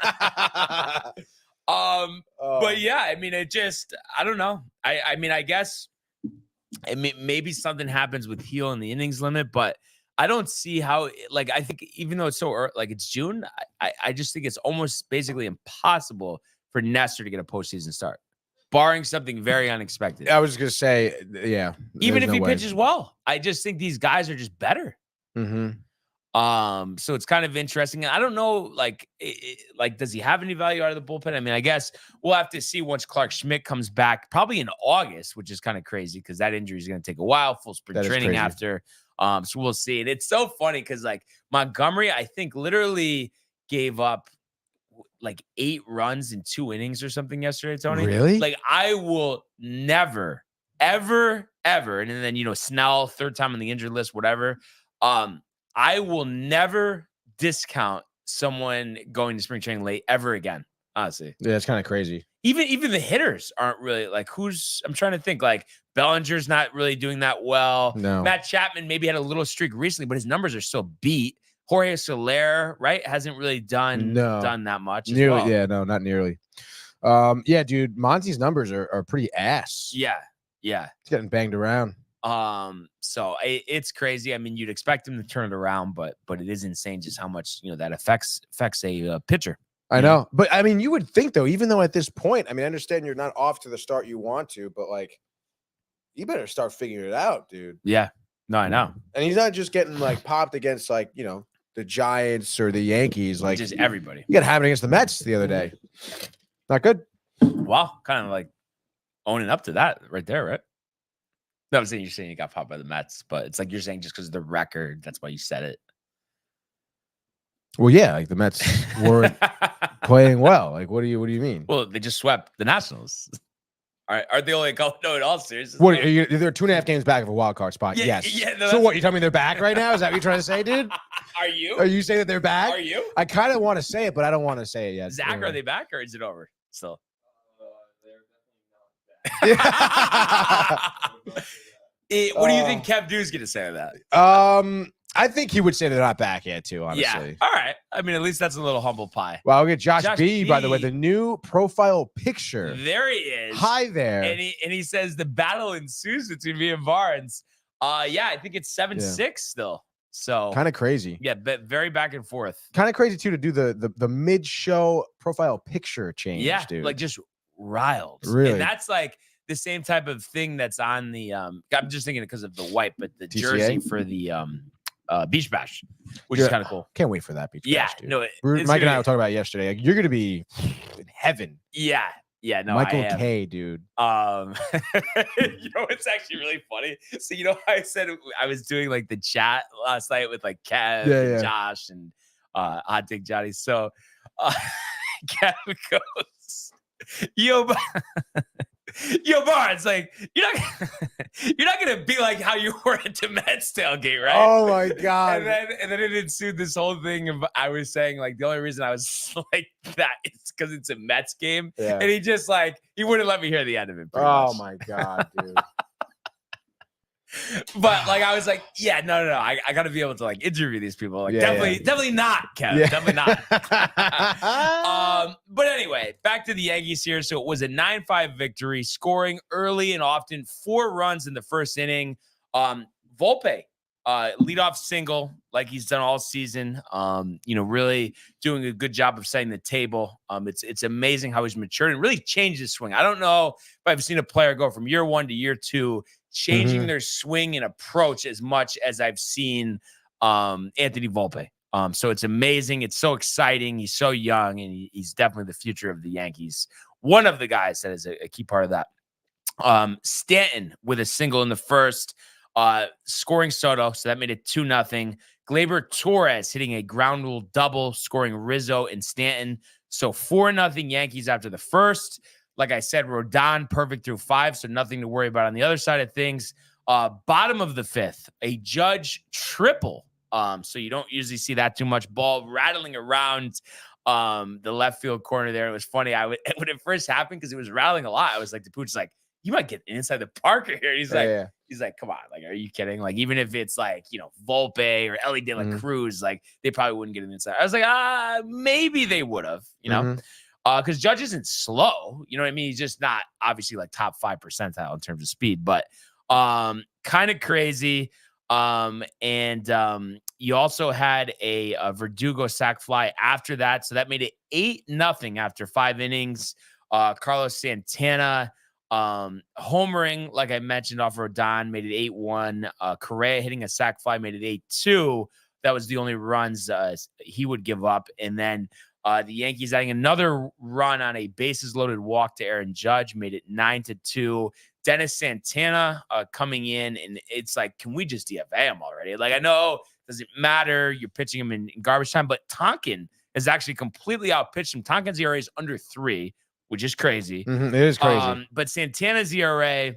yeah, I mean, it just, I don't know. I mean, I guess maybe something happens with Heel in the innings limit, but I don't see how, like, I think even though it's so early, like it's June, I just think it's almost basically impossible for Nestor to get a postseason start, barring something very unexpected. I was just going to say, yeah. Even if there's he no way. pitches well, I just think these guys are just better. So it's kind of interesting. And I don't know, like, does he have any value out of the bullpen? I mean, I guess we'll have to see once Clark Schmidt comes back, probably in August, which is kind of crazy because that injury is going to take a while, full spring That is training crazy. after. So we'll see. And it's so funny because like Montgomery, I think literally gave up like 8 runs in 2 innings or something yesterday, Tony. Really? Like I will never, ever, and then, Snell, 3rd time on the injured list, whatever. I will never discount someone going to spring training late ever again. Honestly. Yeah, it's kind of crazy. Even the hitters aren't really like I'm trying to think, like Bellinger's not really doing that well. No. Matt Chapman maybe had a little streak recently, but his numbers are still beat. Jorge Soler, right? Hasn't really done that much. As well. Yeah, no, not nearly. Yeah, dude, Monty's numbers are pretty ass. Yeah. He's getting banged around. So it's crazy. I mean, you'd expect him to turn it around, but it is insane just how much that affects a pitcher. I know. But I mean, you would think though, even though at this point, I mean, I understand you're not off to the start you want to, but like you better start figuring it out, dude. Yeah. No, I know. And he's not just getting like popped against like, the Giants or the Yankees, like Just everybody. You got to have it against the Mets the other day. Not good. Well, kind of like owning up to that right there, right? No, I'm saying you're saying you got popped by the Mets, but it's like you're saying just because of the record, that's why you said it. Well, yeah, like the Mets weren't playing well. Like, what do you mean? Well, they just swept the Nationals. Are they only going? No, in all seriousness. What are you? They're 2.5 games back of a wild card spot. Yeah, yes. yeah, no, So what? You telling me they're back right now? Is that what you're trying to say, dude? Are you? Are you saying that they're back? Are you? I kind of want to say it, but I don't want to say it yet. Zach, are they back or is it over still? They're definitely not back. What do you think Kev Du's going to say to that? I think he would say they're not back yet, too, honestly. Yeah. All right. I mean, at least that's a little humble pie. Well, I'll get Josh B, by the way, B. the new profile picture. There he is. Hi there. And he says the battle ensues between me and Barnes. Yeah, I think it's 7-6 still. So Kind of crazy. yeah, but very back and forth. Kind of crazy, too, to do the mid-show profile picture change, Yeah, dude. like just riled. Really? And that's like the same type of thing that's on the I'm just thinking because of the white, but the TCA? jersey for the Beach Bash, which is Yeah. kind of cool. Can't wait for that beach. Yeah, bash, dude. no, Mike it's and I gonna were talking about it yesterday. Like, you're going to be in heaven. Yeah, Yeah, no, Michael I am. K, dude. It's actually really funny. So I said I was doing like the chat last night with like Kev Yeah, and yeah. Josh and Hot Take Johnny. So Kev goes, yo, yo, Barnes, like you're not gonna be like how you were at the Mets tailgate, right? Oh my god. And then it ensued this whole thing of I was saying like the only reason I was like that is because it's a Mets game, Yeah. and he just like he wouldn't let me hear the end of it. Oh Much. my god, dude. But like I was like, yeah, no. I got to be able to like interview these people. Like Yeah, definitely not, Kev. Yeah. Definitely not. But anyway, back to the Yankees here. So it was a 9-5 victory, scoring early and often 4 runs in the first inning. Volpe, leadoff single like he's done all season. Really doing a good job of setting the table. It's amazing how he's matured and really changed his swing. I don't know if I've seen a player go from year 1 to year 2 changing their swing and approach as much as I've seen Anthony Volpe. So it's amazing. It's so exciting. He's so young, and he's definitely the future of the Yankees. One of the guys that is a key part of that. Stanton with a single in the first, scoring Soto, so that made it 2-0. Gleyber Torres hitting a ground rule double, scoring Rizzo and Stanton. So 4-0 Yankees after the first. Like I said, Rodon perfect through 5, so nothing to worry about on the other side of things. Bottom of the 5th, a Judge triple. So you don't usually see that too much. Ball rattling around the left field corner there. It was funny. When it first happened, because it was rattling a lot, I was like, the Pooch like, you might get inside the Parker here. He's like, he's like, come on, like, are you kidding? Like, even if it's like, Volpe or Ellie De La Cruz, like, they probably wouldn't get him inside. I was like, maybe they would have, because Judge isn't slow. You know what I mean? He's just not obviously like top 5 percentile in terms of speed, but kind of crazy. You also had a Verdugo sac fly after that. So that made it 8-0 after 5 innings. Carlos Santana homering, like I mentioned, off Rodon, made it 8-1. Correa hitting a sac fly made it 8-2. That was the only runs he would give up. And then the Yankees adding another run on a bases loaded walk to Aaron Judge made it 9-2. Dennis Santana coming in, and it's like, can we just DFA him already? Like, I know it doesn't matter. You're pitching him in garbage time, but Tonkin has actually completely outpitched him. Tonkin's ERA is under 3, which is crazy. It is crazy. But Santana's ERA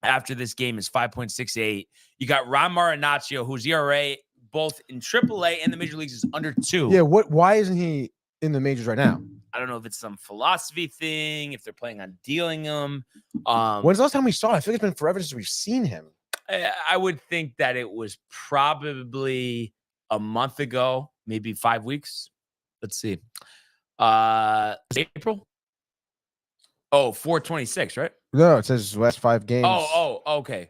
after this game is 5.68. You got Ron Marinaccio, whose ERA both in AAA and the major leagues is under 2. Yeah, why isn't he in the majors right now? I don't know if it's some philosophy thing, if they're planning on dealing him. When's the last time we saw it? I feel like it's been forever since we've seen him. I would think that it was probably a month ago, maybe 5 weeks. Let's see. April? Oh, 4/26, right? No, it says last 5 games. Oh, okay.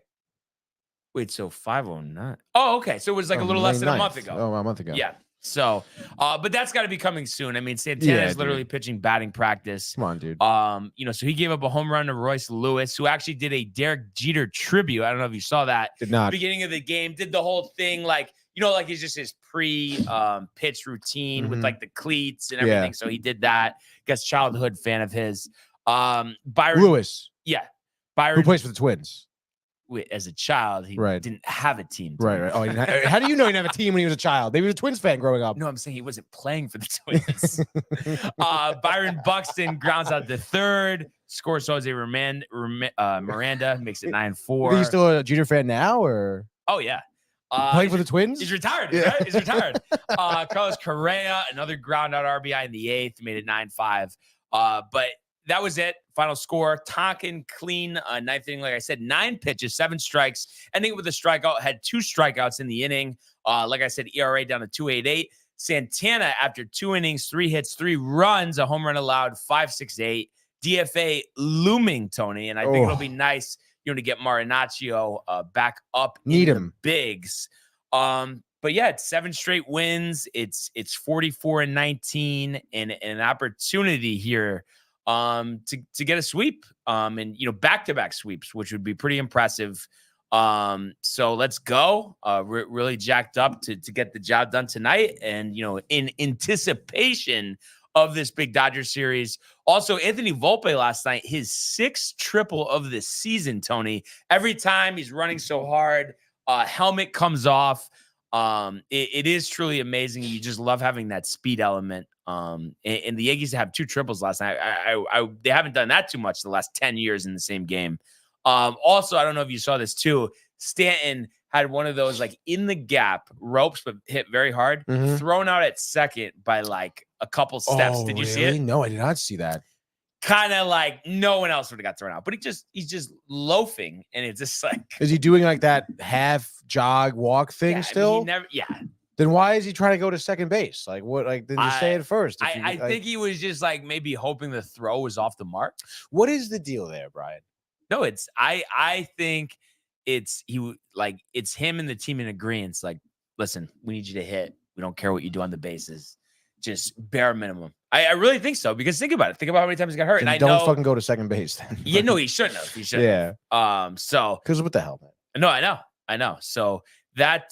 Wait, so 509. Oh, okay. So it was like a little less than a month ago. Oh, a month ago. Yeah. So, but that's got to be coming soon. I mean, Santana is literally pitching batting practice. Come on, dude. So he gave up a home run to Royce Lewis, who actually did a Derek Jeter tribute. I don't know if you saw that. Did not. Beginning of the game, did the whole thing like it's just his pitch routine with like the cleats and everything. So he did that. Guess childhood fan of his. Byron Lewis. Yeah. Byron, who plays for the Twins. As a child, he didn't have a team. Right. Oh, how do you know he didn't have a team when he was a child? Maybe he was a Twins fan growing up. No, I'm saying he wasn't playing for the Twins. Byron Buxton grounds out the third. Scores Jose Miranda, makes it 9-4. Are you still a Jeter fan now, or? Oh, yeah. Playing for the Twins? He's retired, right? He's retired. Carlos Correa, another ground out RBI in the 8th, made it 9-5. But that was it. Final score. Tonkin clean, 9th inning. Like I said, 9 pitches, 7 strikes. Ending with a strikeout. Had 2 strikeouts in the inning. Like I said, ERA down to 2.88. Santana, after 2 innings, 3 hits, 3 runs, a home run allowed, 5.68. DFA looming, Tony. And I think it'll be nice, to get Marinaccio back up Need in him. the bigs. But yeah, it's 7 straight wins. It's 44-19 and an opportunity here to get a sweep, and back-to-back sweeps, which would be pretty impressive. So let's go. Really jacked up to get the job done tonight, and in anticipation of this big Dodgers series. Also, Anthony Volpe last night, his 6th triple of the season, Tony. Every time he's running so hard, helmet comes off. It is truly amazing. You just love having that speed element. And the Yankees have 2 triples last night. They haven't done that too much the last 10 years in the same game. Also, I don't know if you saw this too. Stanton had one of those like in the gap ropes, but hit very hard, thrown out at second by like a couple steps. Did you see it? No, I did not see that. Kind of like no one else would have got thrown out, but he's just loafing, and it's just like, is he doing like that half jog walk thing still? I mean, Then why is he trying to go to second base? Like what? Like then just say it first. I think he was just like maybe hoping the throw was off the mark. What is the deal there, Brian? No, it's I think it's him and the team in agreement. Like, listen, we need you to hit. We don't care what you do on the bases. Just bare minimum. I really think so, because think about it. Think about how many times he got hurt. And I don't know, fucking go to second base then. Yeah, no, he shouldn't have. He shouldn't. Yeah. So because what the hell, man? No, I know. So that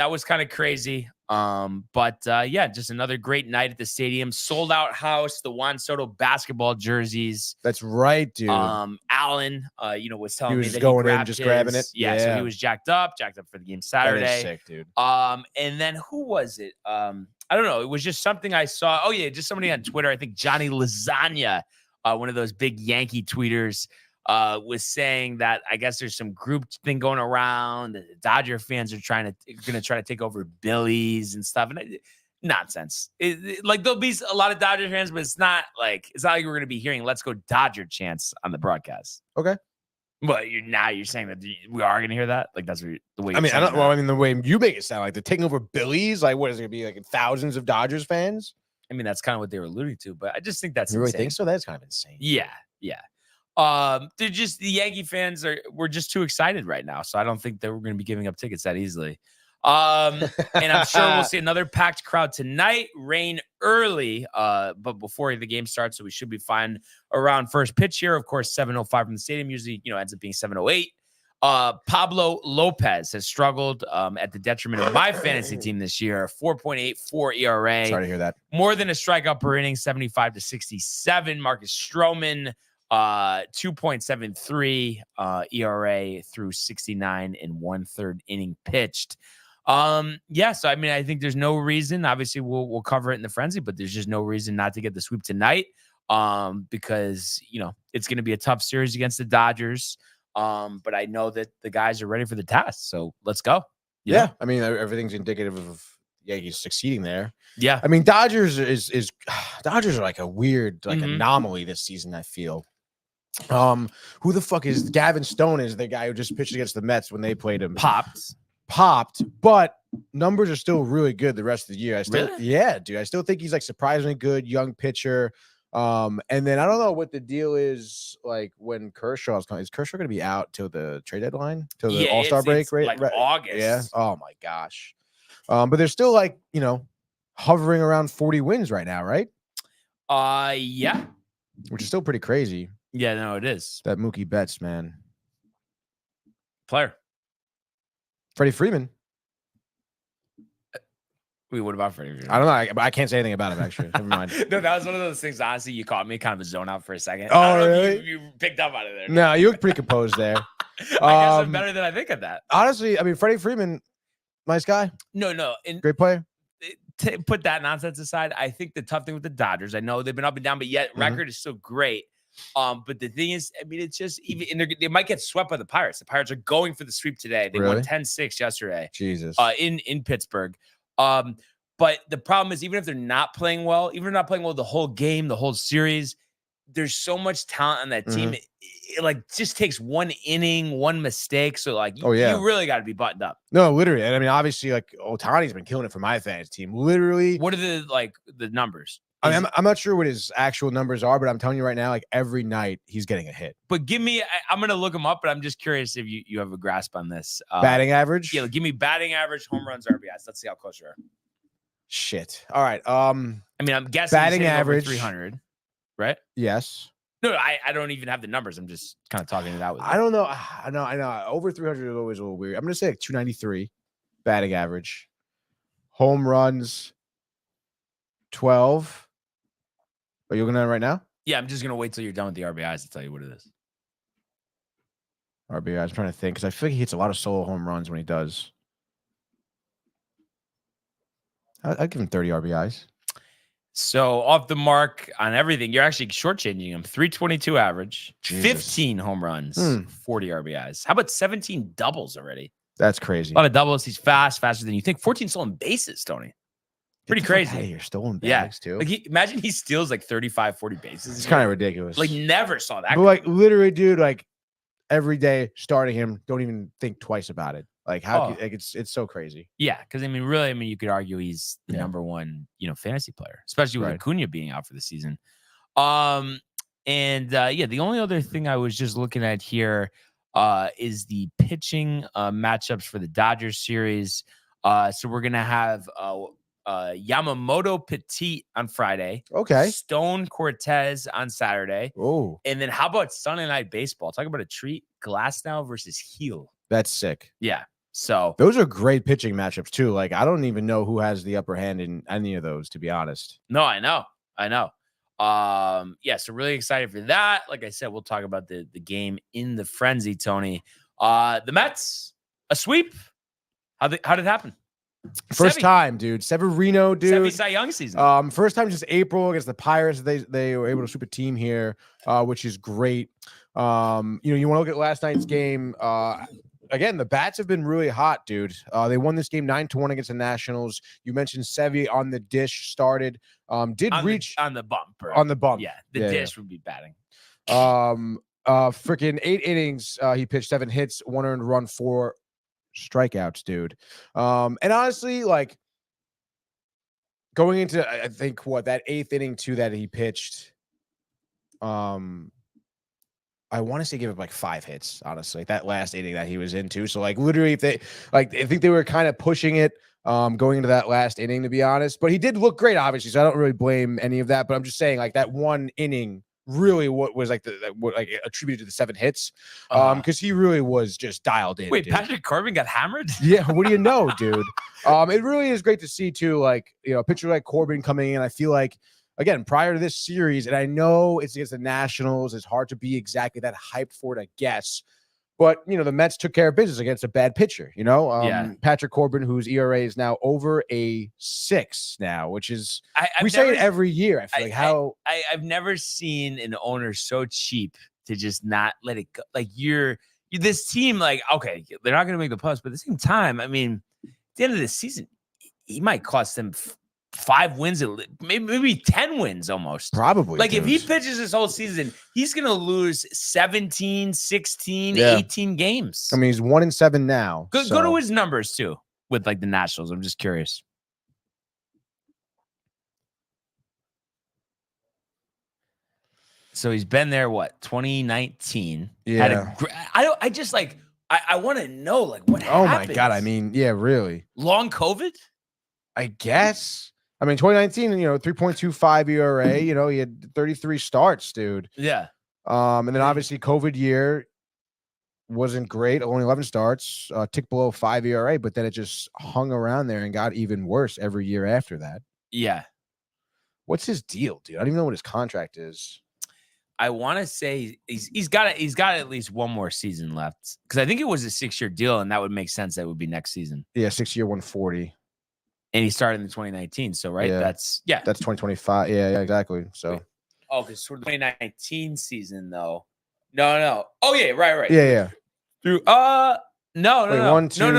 was kind of crazy. Yeah, just another great night at the stadium. Sold out house, the Juan Soto basketball jerseys. That's right, dude. Allen, was telling me that going he in, just grabbing it. Yeah, so he was jacked up for the game Saturday. That is sick, dude. And then who was it? I don't know. It was just something I saw. Oh yeah, just somebody on Twitter. I think Johnny Lasagna, one of those big Yankee tweeters, was saying that I guess there's some group thing going around. The Dodger fans are going to try to take over Billy's and stuff. And nonsense. Like there'll be a lot of Dodger fans, but it's not like we're going to be hearing "Let's go Dodger" chants on the broadcast. Okay. But you're saying that we are going to hear that? Like that's the way. I mean, the way you make it sound like they're taking over Billy's. Like, what is it going to be? Like thousands of Dodgers fans? I mean, that's kind of what they were alluding to. But I just think that's you really insane. think so? That's kind of insane. Yeah. They're just the Yankee fans we're just too excited right now. So I don't think that we're going to be giving up tickets that easily. And I'm sure we'll see another packed crowd tonight. Rain early, but before the game starts, so we should be fine around first pitch here. Of course, 7:05 from the stadium usually, ends up being 7:08. Pablo Lopez has struggled at the detriment of my fantasy team this year. 4.84 ERA. Sorry to hear that. More than a strikeout per inning, 75 to 67. Marcus Stroman, 2.73 ERA through 69 and 1/3 inning pitched. So I mean, I think there's no reason. Obviously, we'll cover it in the frenzy, but there's just no reason not to get the sweep tonight. Because it's going to be a tough series against the Dodgers. But I know that the guys are ready for the task. So let's go. Yeah. I mean, everything's indicative of Yankees succeeding there. Yeah. I mean, Dodgers Dodgers are like a weird anomaly this season, I feel. Who the fuck is Gavin Stone? Is the guy who just pitched against the Mets when they played him? Popped, but numbers are still really good the rest of the year. Yeah, dude. I still think he's like surprisingly good, young pitcher. And then I don't know what the deal is like when Kershaw is coming. Is Kershaw going to be out till the trade deadline, till the All-Star break, right? Like August. Yeah. Oh my gosh. But they're still like hovering around 40 wins right now, right? Yeah. Which is still pretty crazy. Yeah, no, it is. That Mookie Betts, man. Player. Freddie Freeman. Wait, what about Freddie Freeman? I don't know. I can't say anything about him, actually. Never mind. No, that was one of those things, honestly, you caught me kind of a zone out for a second. Oh, I don't know really? if you picked up out of there. No, you look pretty composed there. I guess I'm better than I think at that. Honestly, I mean, Freddie Freeman, nice guy. No. Great player. To put that nonsense aside, I think the tough thing with the Dodgers, I know they've been up and down, but yet record is still great. But the thing is, I mean, it's just they might get swept by the Pirates. The Pirates are going for the sweep today. They won 10-6 yesterday. Jesus. In Pittsburgh. But the problem is, even if they're not playing well, the whole game, the whole series, there's so much talent on that team. It like just takes one inning, one mistake. So like, you really got to be buttoned up. No, literally. And I mean, obviously, like Ohtani's been killing it for my fantasy team. Literally. What are the numbers? I mean, I'm not sure what his actual numbers are, but I'm telling you right now, like every night he's getting a hit. But I'm going to look him up, but I'm just curious if you have a grasp on this. Batting average? Yeah, give me batting average, home runs, RBIs. Let's see how close you are. Shit. All right. I mean, I'm guessing batting average 300, right? Yes. No, I don't even have the numbers. I'm just kind of talking it out with you. I don't know. I know. Over 300 is always a little weird. I'm going to say like 293 batting average. Home runs 12. Are you looking at it right now? Yeah, I'm just gonna wait till you're done with the RBIs to tell you what it is. RBI. I'm trying to think because I feel like he hits a lot of solo home runs when he does. I'd give him 30 RBIs. So off the mark on everything, you're actually shortchanging him. 322 average, Jesus. 15 home runs, 40 RBIs. How about 17 doubles already? That's crazy. A lot of doubles. He's faster than you think. 14 stolen bases, Tony. Pretty crazy. You're stolen bags too. Like imagine he steals like 35, 40 bases. It's kind of ridiculous. Like never saw that. But like literally, dude, like every day starting him, don't even think twice about it. Like how like it's so crazy. Yeah, because I mean, really, you could argue he's the number one, fantasy player, especially with Acuna being out for the season. The only other thing I was just looking at here is the pitching matchups for the Dodgers series. So we're gonna have Yamamoto Petit on Friday. Okay. Stone Cortez on Saturday. Oh. And then how about Sunday Night Baseball? Talk about a treat. Glasnow versus Heel. That's sick. Yeah. So those are great pitching matchups too. Like I don't even know who has the upper hand in any of those, to be honest. No, I know. So really excited for that. Like I said, we'll talk about the game in the frenzy, Tony. The Mets, a sweep. How did it happen? First time, dude. Severino, dude. Sevy Cy Young season. First time since April against the Pirates. They were able to sweep a team here, which is great. You want to look at last night's game. Again, the bats have been really hot, dude. They won this game 9-1 against the Nationals. You mentioned Sevy on the dish started. On the bump. Right? On the bump. Yeah, the dish would be batting. Freaking 8 innings. He pitched 7 hits, 1 earned run, 4 strikeouts, dude. And honestly, like going into I think that 8th inning too that he pitched. I want to say give him like 5 hits, honestly, that last inning that he was into. So like literally if they I think they were kind of pushing it going into that last inning, to be honest. But he did look great, obviously. So I don't really blame any of that. But I'm just saying like that one inning really what was like attributed to the 7 hits. Because he really was just dialed in. Wait, dude. Patrick Corbin got hammered? Yeah, what do you know, dude? It really is great to see too, like, a pitcher like Corbin coming in. I feel like, again, prior to this series, and I know it's against the Nationals, it's hard to be exactly that hyped for it, I guess. But, the Mets took care of business against a bad pitcher, Patrick Corbin, whose ERA is now over a 6 now, which is, we say it every year. I feel like I've never seen an owner so cheap to just not let it go. Like you're this team, like, okay, they're not going to make the playoffs, but at the same time, I mean, at the end of the season, he might cost them 5 wins, maybe 10 wins almost. Probably. Like if he pitches this whole season, he's going to lose 17, 16, 18 games. I mean, he's 1-7 now. Go to his numbers too with like the Nationals. I'm just curious. So he's been there, 2019? Yeah. I want to know, like, what happened? Oh, my God. I mean, yeah, really. Long COVID? I guess. I mean, 2019, 3.25 ERA, he had 33 starts, dude. Yeah. And then obviously COVID year wasn't great. Only 11 starts, ticked below 5 ERA, but then it just hung around there and got even worse every year after that. Yeah. What's his deal, dude? I don't even know what his contract is. I want to say he's got at least one more season left, because I think it was a 6-year deal, and that would make sense. That would be next season. Yeah, 6-year, 140. And he started in 2019. So right, that's 2025. Yeah, exactly. So because for the 2019 season though, no. Oh yeah, right. Yeah. Through no.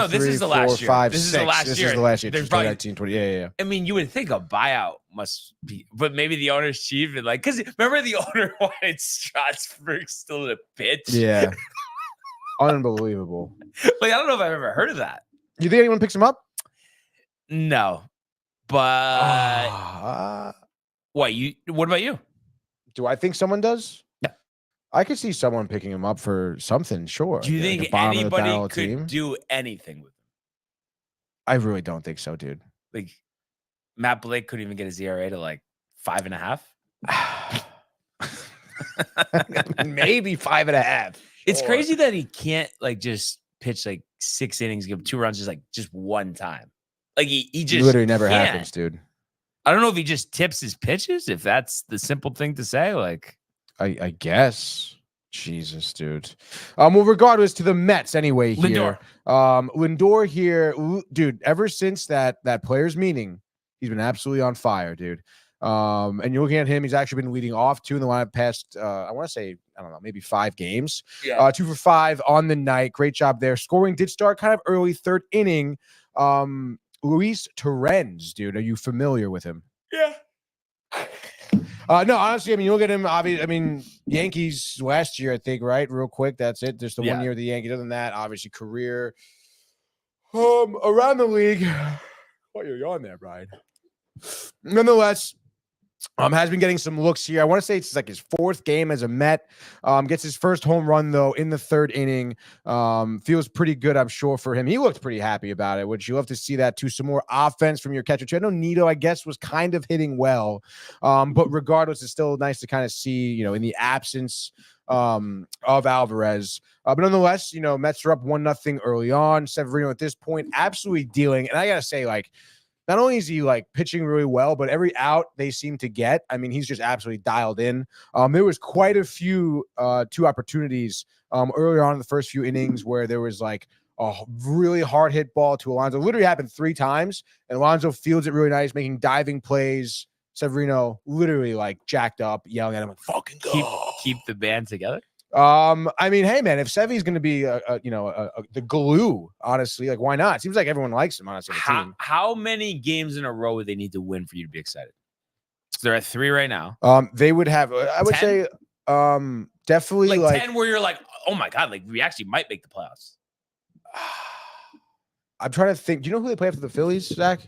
This is the last year. This is the last year. 2019, 20. Yeah. I mean, you would think a buyout must be, but maybe the owner's chief and because remember the owner wanted Strasburg still to pitch. Yeah. Unbelievable. I don't know if I've ever heard of that. You think anyone picks him up? No, but what about you? Do I think someone does? Yeah, I could see someone picking him up for something. Sure. Do you think anybody could do anything with him? I really don't think so, dude. Like Matt Blake couldn't even get his ERA to 5.5. Maybe 5.5. It's crazy that he can't just pitch 6 innings, give 2 runs just one time. Like he just literally never happens, dude. I don't know if he just tips his pitches, if that's the simple thing to say. Like, I guess. Jesus, dude. Well, regardless, to the Mets anyway here. Lindor here, dude, ever since that players meeting, he's been absolutely on fire, dude. And you're looking at him, he's actually been leading off 2 in the lineup past, I want to say, I don't know, maybe 5 games. Yeah. 2 for 5 on the night. Great job there. Scoring did start kind of early, 3rd inning. Luis Torrens, dude, are you familiar with him? Yeah. No, honestly, I mean, you look at him, obviously, I mean, Yankees last year, I think, right? Real quick, that's it. Just the 1 year of the Yankees. Other than that, obviously, career around the league. What are you on there, Brian? Nonetheless, has been getting some looks here. I want to say it's like his 4th game as a Met. Gets his first home run, though, in the 3rd inning. Feels pretty good, I'm sure, for him. He looked pretty happy about it, which you love to see that, too. Some more offense from your catcher, too. I know Nito, I guess, was kind of hitting well. But regardless, it's still nice to kind of see, you know, in the absence of Alvarez. But nonetheless, you know, Mets are up 1-0 early on. Severino at this point absolutely dealing. And I got to say, like, not only is he like pitching really well, but every out they seem to get, I mean, he's just absolutely dialed in. There was quite a few 2 opportunities earlier on in the first few innings where there was like a really hard hit ball to Alonso. Literally happened 3 times, and Alonso fields it really nice, making diving plays. Severino literally like jacked up, yelling at him, like, "Fucking go!" Keep the band together. I mean, hey man, if Sevy's going to be the glue, honestly, like why not? It seems like everyone likes him, honestly. On the team. How many games in a row would they need to win for you to be excited? So they're at 3 right now. They would have, I would 10? say, definitely like 10, where you're like, oh my god, like we actually might make the playoffs. I'm trying to think. Do you know who they play after the Phillies, Zach?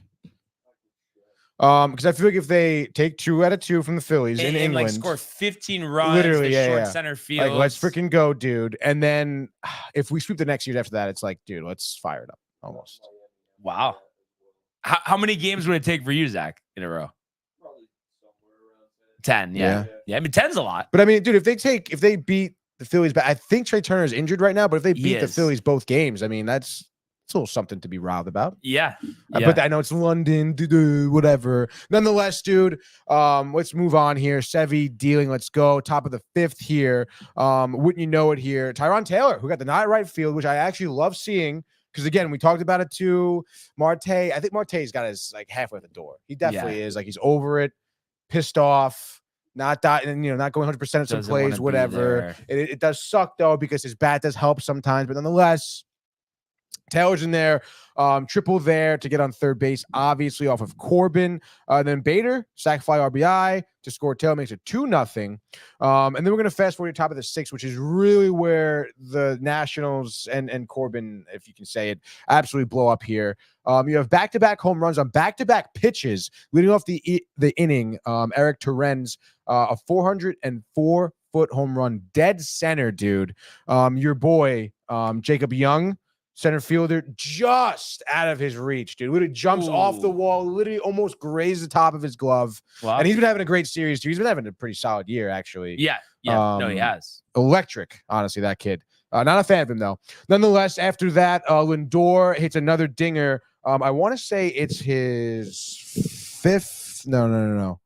Because I feel like if they take 2 out of 2 from the Phillies in England, like score 15 runs, literally, short center field, like let's freaking go, dude. And then if we sweep the next year after that, it's like, dude, let's fire it up. Almost. Wow. How many games would it take for you, Zach, in a row? Probably somewhere around 10. 10. Yeah. I mean, 10's a lot. But I mean, dude, if they beat the Phillies, but I think Trey Turner is injured right now. But if they beat the Phillies both games, I mean, that's a little something to be riled about. Yeah. But I know it's London, whatever. Nonetheless, dude, let's move on here. Sevy dealing. Let's go. Top of the 5th here. Wouldn't you know it here? Tyron Taylor, who got the night right field, which I actually love seeing. Because again, we talked about it too. Marte, I think Marte's got his like halfway at the door. He definitely is. Like he's over it, pissed off, not not going 100% of some plays, whatever. It does suck though because his bat does help sometimes, but nonetheless. Taylor's in there, triple there to get on 3rd base, obviously off of Corbin. Then Bader, sac fly RBI to score. Taylor makes it 2-0. And then we're going to fast forward to top of the 6th, which is really where the Nationals and Corbin, if you can say it, absolutely blow up here. You have back-to-back home runs on back-to-back pitches, leading off the inning. Eric Torrens, a 404-foot home run, dead center, dude. Your boy, Jacob Young, center fielder, just out of his reach, dude. Literally jumps off the wall, literally almost grazed the top of his glove. Wow. And he's been having a great series, too. He's been having a pretty solid year, actually. Yeah. No, he has. Electric, honestly, that kid. Not a fan of him, though. Nonetheless, after that, Lindor hits another dinger. I want to say it's his 5th. No.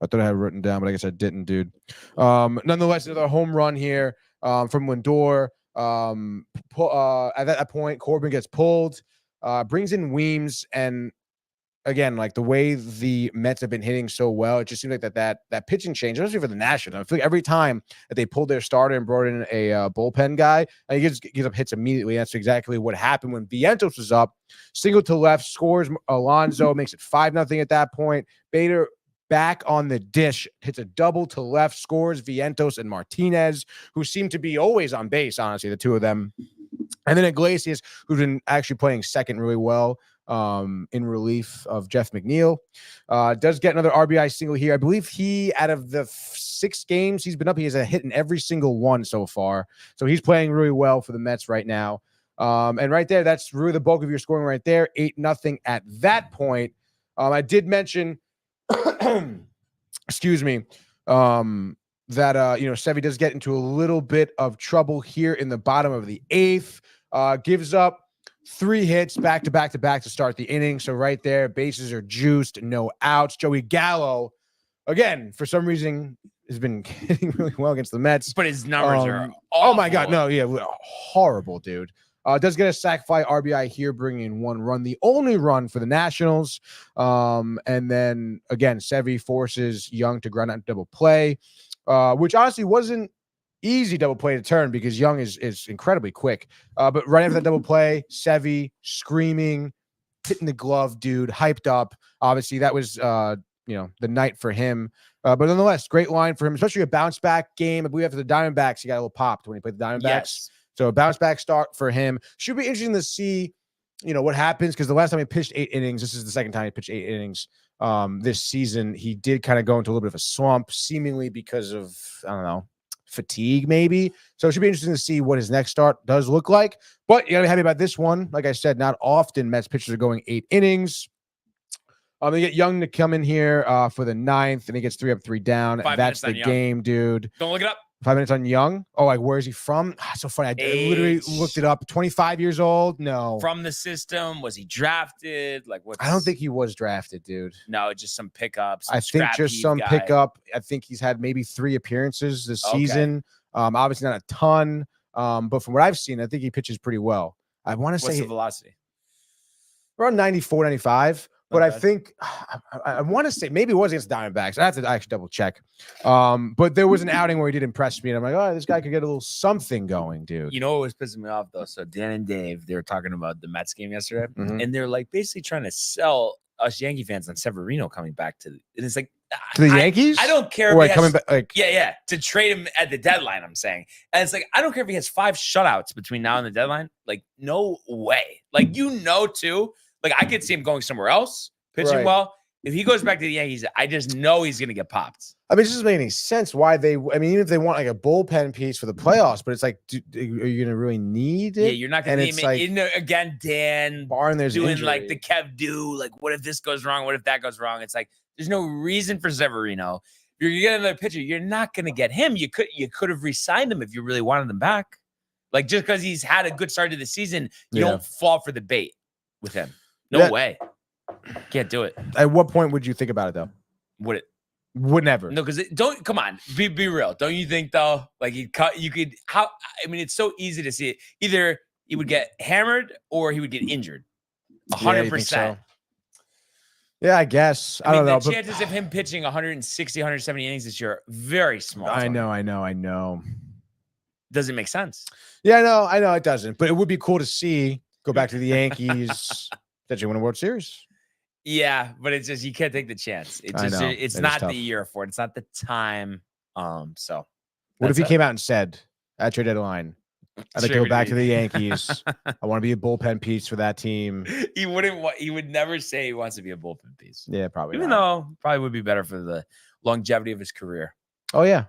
I thought I had it written down, but I guess I didn't, dude. Nonetheless, another home run here from Lindor. At that point, Corbin gets pulled, brings in Weems, and again, like the way the Mets have been hitting so well, it just seems like that pitching change, especially for the Nationals. I feel like every time that they pulled their starter and brought in a bullpen guy, he gives up hits immediately. That's exactly what happened when Vientos was up. Single to left, scores Alonso, makes it 5-0 at that point. Bader back on the dish, hits a double to left, scores Vientos and Martinez, who seem to be always on base, honestly, the 2 of them. And then Iglesias, who's been actually playing second really well in relief of Jeff McNeil. Does get another RBI single here. I believe he, out of the 6 games he's been up, he has a hit in every single one so far. So he's playing really well for the Mets right now. And right there, that's really the bulk of your scoring right there. 8-0 at that point. I did mention excuse me, that Sevy does get into a little bit of trouble here in the bottom of the 8th. Gives up 3 hits back to back to back to start the inning. So right there, bases are juiced, no outs. Joey Gallo, again, for some reason, has been hitting really well against the Mets. But his numbers are oh my God, awful. no, yeah, horrible, dude. Does get a sac fly RBI here, bringing in 1 run, the only run for the Nationals. And then again, Sevy forces Young to ground out double play, which honestly wasn't easy double play to turn because Young is incredibly quick. But right after that double play, Sevy screaming, hitting the glove, dude, hyped up. Obviously, that was the night for him. But nonetheless, great line for him, especially a bounce back game. I believe after the Diamondbacks, he got a little popped when he played the Diamondbacks. Yes. So a bounce back start for him. Should be interesting to see, what happens, because the last time he pitched 8 innings, this is the second time he pitched 8 innings this season. He did kind of go into a little bit of a slump, seemingly because of, I don't know, fatigue maybe. So it should be interesting to see what his next start does look like. But you gotta be happy about this one. Like I said, not often Mets pitchers are going 8 innings. They get Young to come in here for the 9th, and he gets 3 up, 3 down. 5 That's minutes on the Young. game, dude. Don't look it up. 5 minutes on Young. Oh, like where is he from? So funny. I literally Age. looked it up. 25 years old. No, From the system, was he drafted? Like what? I don't think he was drafted, dude. No, just some pickups. I think just some pickup. I think he's had maybe 3 appearances this season. Obviously not a ton. But from what I've seen, I think he pitches pretty well. I want to What's say the velocity? around 94, 95. But I Okay. think I want to say maybe it was against Diamondbacks. I have to actually double check. But there was an outing where he did impress me, and I'm like, oh, this guy could get a little something going, dude. You know what was pissing me off though? So Dan and Dave, they were talking about the Mets game yesterday, Mhm. and they're like basically trying to sell us Yankee fans on Severino coming back to. And it's like To the Yankees? I don't care. Or if he like has- coming back, like Yeah, to trade him at the deadline. I'm saying, and it's like I don't care if he has 5 shutouts between now and the deadline. Like no way. Like too. Like I could see him going somewhere else, pitching Right. well. If he goes back to the Yankees, I just know he's gonna get popped. I mean, it doesn't make any sense why they. I mean, even if they want like a bullpen piece for the playoffs, but it's like, are you gonna really need it? Yeah, you're not gonna And name it's it. like- Again, Dan Barring there's doing injury. like the Kev do. Like, what if this goes wrong? What if that goes wrong? It's like there's no reason for Severino. If you're gonna get another pitcher, you're not gonna get him. You could have re-signed him if you really wanted him back. Like just because he's had a good start to the season, you Yeah. don't fall for the bait with him. No Yeah. way. Can't do it. At what point would you think about it though? Would it? Would never. No, because don't come on. Be real. Don't you think though? Like you could how I mean it's so easy to see it. Either he would get hammered or he would get injured. Yeah, you think 100%. so? Yeah, I guess. I I don't mean, know. the But chances of him pitching 160, 170 innings this year are very small. I Tony. know. Doesn't make sense. Yeah, I know it doesn't. But it would be cool to see go back to the Yankees, potentially win a World Series. Yeah, but it's just you can't take the chance. It's I just know. it's It is not tough. the year for it. It's not the time. So What if that's he it. came out and said at trade deadline, I'd like to go back to the Yankees. I want to be a bullpen piece for that team. He wouldn't. He would never say he wants to be a bullpen piece. Yeah, probably. Even not. though probably would be better for the longevity of his career. Oh yeah,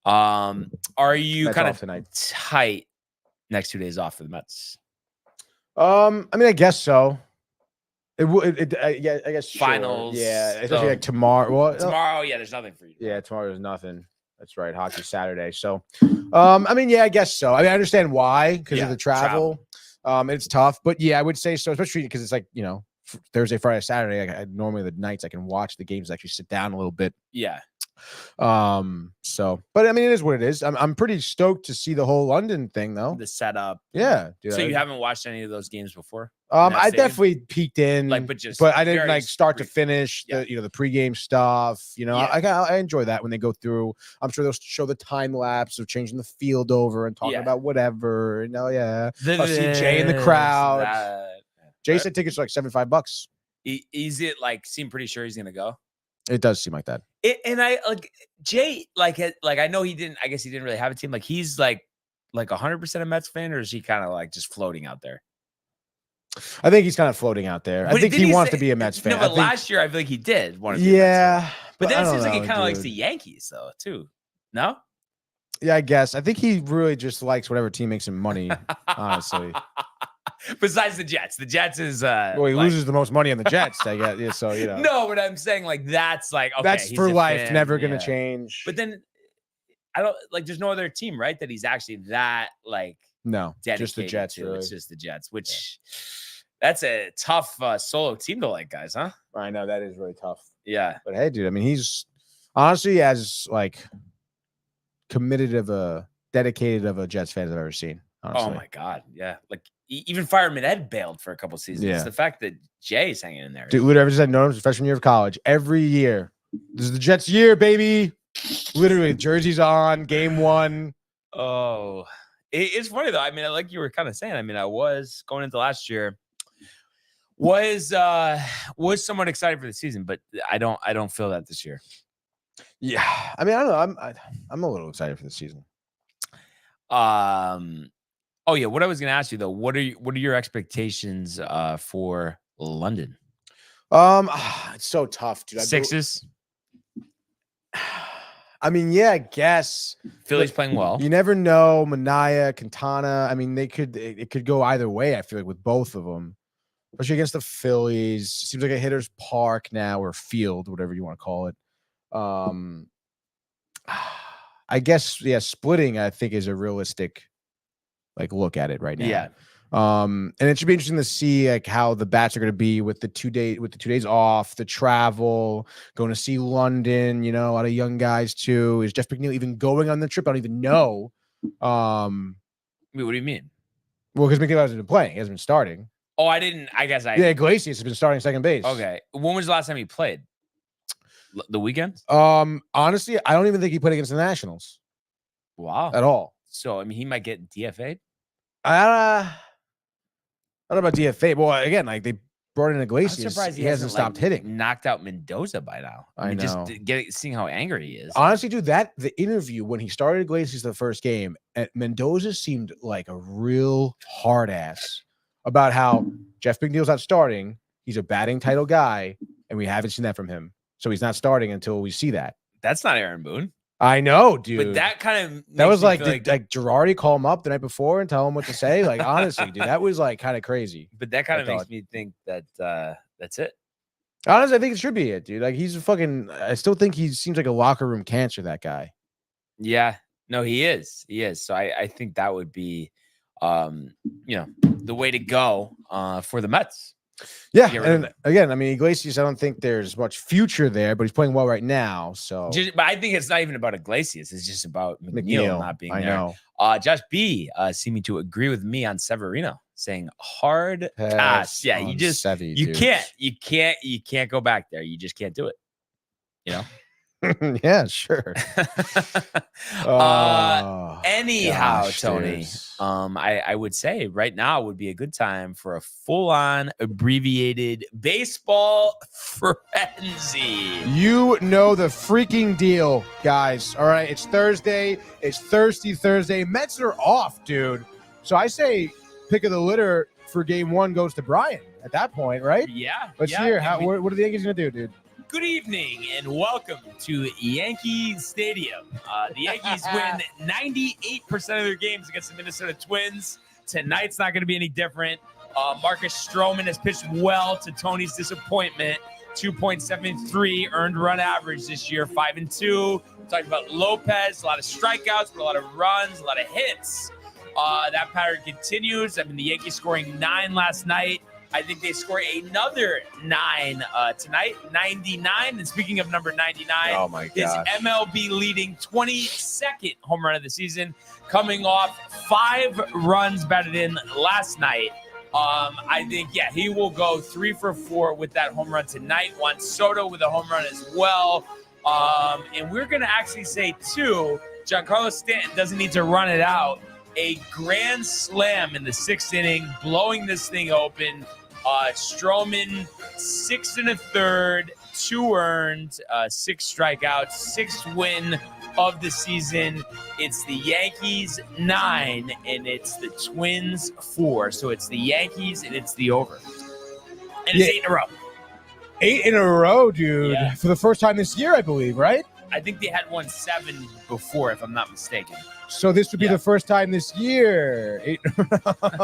Are you Mets kind off of tonight. tight next 2 days off for the Mets? I mean, I guess so. It would. Yeah, I guess sure. Finals, Yeah, especially so- like tomorrow. Well, Tomorrow, yeah, there's nothing for you. Yeah, tomorrow is nothing. That's right. Hockey Saturday. So, I mean, yeah, I guess so. I mean, I understand why because Yeah, of the travel. It's tough, but yeah, I would say so, especially because it's like Thursday, Friday, Saturday. Normally the nights I can watch the games, actually sit down a little bit. Yeah. So, but I mean, it is what it is. I'm pretty stoked to see the whole London thing, though. The setup. Yeah, dude. So you haven't watched any of those games before? I stadium? definitely peeked in, Like, but I didn't very like start to brief. finish Yeah. the pregame stuff. Yeah. I enjoy that when they go through. I'm sure they'll show the time lapse of changing the field over and talking Yeah. about whatever. Yeah. The I'll see Jay in the this, crowd. that. Jay said tickets are like $75. Is it like seem pretty sure he's gonna go? It does seem like that. And I like Jay, like I know he didn't. I guess he didn't really have a team. Like he's like 100% a Mets fan, or is he kind of like just floating out there? I think he's kind of floating out there. I But think didn't he wants say- to be a Mets fan. No, I but think- last year I feel like he did want to be a Mets fan. yeah, But then I it don't seems like he know, kind of likes dude. the Yankees though too. No? Yeah, I guess. I think he really just likes whatever team makes him money. Honestly, Besides the Jets. The Jets is well, he like- loses the most money on the Jets. I guess. Yeah, so No, but I'm saying like that's like okay, that's he's for a life. fan, Never gonna yeah. change. But then I don't like there's no other team, right? That he's actually that like No, just the dedicated Jets. to. Really. It's just the Jets, which that's a tough solo team to like, guys, huh? I know that is really tough. Yeah. But hey, dude, I mean, he's honestly as like dedicated of a Jets fan I've ever seen. Honestly. Oh my God. Yeah. Like even Fireman Ed bailed for a couple seasons. Yeah. The fact that Jay's hanging in there. Dude, literally, ever since I've known him since freshman year of college, every year, this is the Jets' year, baby. Literally, jerseys on, game one. Oh, it's funny though. I mean, like you were kind of saying, I mean, I was going into last year, was somewhat excited for the season, but I don't feel that this year. Yeah, I mean, I don't know. I'm a little excited for the season. Oh yeah, what I was going to ask you though, what are your expectations for London? It's so tough, dude. Sixes. I mean, yeah, I guess Philly's playing well. You never know. Mania, Quintana. I mean, it could go either way. I feel like with both of them, especially against the Phillies. Seems like a hitter's park now, or field, whatever you want to call it. I guess splitting I think is a realistic like look at it right now. Yeah. And it should be interesting to see like how the bats are going to be with the 2 days off, the travel, going to see London, a lot of young guys too. Is Jeff McNeil even going on the trip? I don't even know. Wait, what do you mean? Well, because McNeil hasn't been playing, he hasn't been starting. Oh, I didn't. I guess I. Yeah, Iglesias has been starting second base. Okay. When was the last time he played? The weekend? Honestly, I don't even think he played against the Nationals. Wow. At all. So I mean, he might get DFA'd. I don't know about DFA. Well, again, like they brought in I'm Iglesias. surprised He hasn't stopped hitting. Knocked out Mendoza by now. I mean, know. Just seeing how angry he is. Honestly, dude, the interview when he started Iglesias the first game, Mendoza seemed like a real hard ass about how Jeff McNeil's not starting. He's a batting title guy, and we haven't seen that from him. So he's not starting until we see that. That's not Aaron Boone. I know, dude. But that kind of that was like, did Girardi call him up the night before and tell him what to say? Like, honestly, dude, that was like kind of crazy. But that kind of makes me think that that's it. Honestly, I think it should be it, dude. Like, he's I still think he seems like a locker room cancer, that guy. Yeah. No, he is. He is. So I think that would be, the way to go for the Mets. Yeah. And again, I mean, Iglesias, I don't think there's much future there, but he's playing well right now. So, but I think it's not even about Iglesias. It's just about McNeil not being there. I know. Josh B seeming to agree with me on Severino, saying hard pass. Yeah, you can't go back there. You just can't do it. Yeah, sure. Anyhow, Tony, I would say right now would be a good time for a full-on abbreviated baseball frenzy. You know the freaking deal, guys. All right, it's Thursday. It's Thirsty Thursday. Mets are off, dude. So I say pick of the litter for game one goes to Brian at that point, right? Yeah. Let's hear what are the Yankees going to do, dude? Good evening and welcome to Yankee Stadium. The Yankees win 98% of their games against the Minnesota Twins. Tonight's not going to be any different. Marcus Stroman has pitched well to Tony's disappointment. 2.73 earned run average this year, 5-2. We're talking about Lopez, a lot of strikeouts, but a lot of runs, a lot of hits. That pattern continues. I mean, the Yankees scoring 9 last night. I think they score another 9 tonight, 99. And speaking of number 99, oh my his MLB leading 22nd home run of the season, coming off 5 runs batted in last night. I think, he will go 3 for 4 with that home run tonight. Juan Soto with a home run as well. And we're going to actually say, too, Giancarlo Stanton doesn't need to run it out. A grand slam in the 6th inning, blowing this thing open. Stroman, 6 1/3, 2 earned, 6 strikeouts, 6th win of the season. It's the Yankees 9 and it's the Twins 4. So it's the Yankees and it's the over. And it's 8 in a row. 8 in a row, dude. Yeah. For the first time this year, I believe, right? I think they had won 7 before, if I'm not mistaken. So this would be the first time this year. 8 in a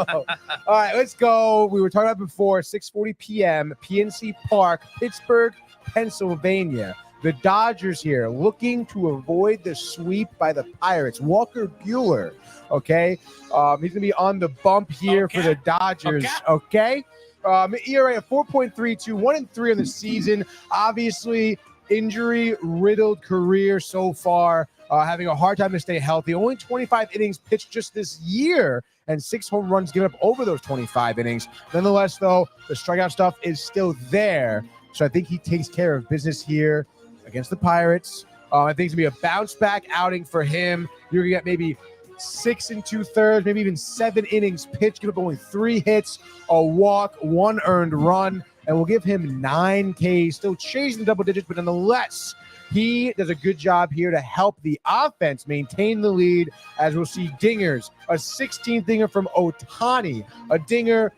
row. All right, let's go. We were talking about before, 6:40 p.m., PNC Park, Pittsburgh, Pennsylvania. The Dodgers here looking to avoid the sweep by the Pirates. Walker Buehler, okay? He's going to be on the bump here for the Dodgers, okay? ERA of 4.32, 1-3 on the season. Obviously, injury-riddled career so far, having a hard time to stay healthy. Only 25 innings pitched just this year, and 6 home runs given up over those 25 innings. Nonetheless, though, the strikeout stuff is still there, so I think he takes care of business here against the Pirates. I think it's going to be a bounce-back outing for him. You're going to get maybe 6 2/3, maybe even 7 innings pitched, give up only 3 hits, a walk, 1 earned run, and we'll give him 9 Ks, still chasing the double digits, but nonetheless, he does a good job here to help the offense maintain the lead, as we'll see dingers, a 16th dinger from Ohtani, a dinger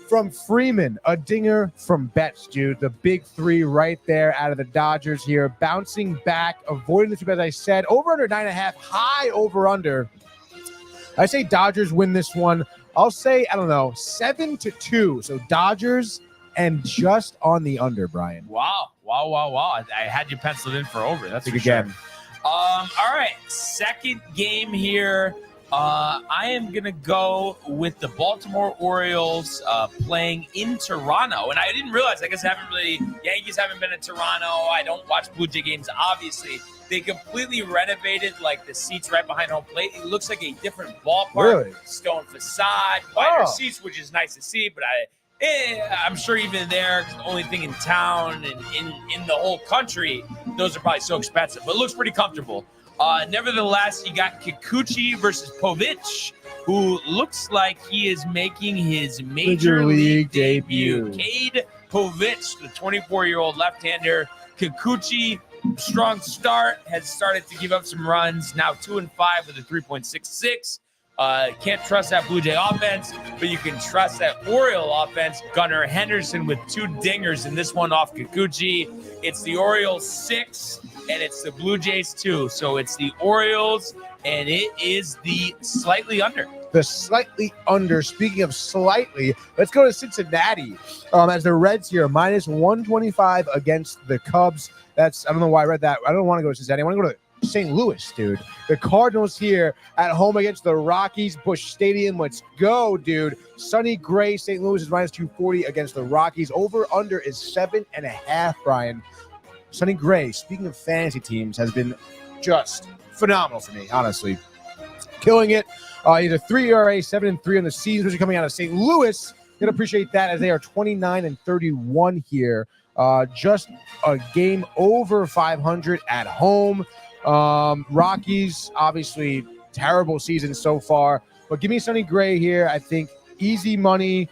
from Freeman, a dinger from Betts, dude. The big 3 right there out of the Dodgers here, bouncing back, avoiding the sweep, as I said, over under 9.5, high over under. I say Dodgers win this one. I'll say, I don't know, 7-2. So Dodgers and just on the under, Brian. Wow. I had you penciled in for over. That's for again. Sure. All right. Second game here. I am going to go with the Baltimore Orioles playing in Toronto. And I didn't realize, I guess Yankees haven't been in Toronto. I don't watch Blue Jay games, obviously. They completely renovated, like, the seats right behind home plate. It looks like a different ballpark. Really? Stone facade, wider seats, which is nice to see. But I'm sure even there, 'cause the only thing in town and in the whole country, those are probably so expensive. But it looks pretty comfortable. Nevertheless, you got Kikuchi versus Povich, who looks like he is making his major league debut. Cade Povich, the 24-year-old left-hander. Kikuchi, strong start, has started to give up some runs. Now 2-5 with a 3.66. Can't trust that Blue Jay offense, but you can trust that Oriole offense. Gunnar Henderson with 2 dingers, and this one off Kikuchi. It's the Orioles 6, and it's the Blue Jays 2. So it's the Orioles, and it is the slightly under. The slightly under. Speaking of slightly, let's go to Cincinnati. As the Reds here, minus 125 against the Cubs. I don't know why I read that. I don't want to go to Cincinnati. I want to go to St. Louis, dude. The Cardinals here at home against the Rockies. Busch Stadium. Let's go, dude. Sonny Gray, St. Louis is minus 240 against the Rockies. Over under is 7.5, Brian. Sonny Gray, speaking of fantasy teams, has been just phenomenal for me, honestly. Killing it. He's a 3 ERA, 7-3 on the season, which is coming out of St. Louis. Gonna appreciate that, as they are 29-31 here. Just a game over 500 at home. Rockies, obviously, terrible season so far. But give me Sonny Gray here. I think easy money.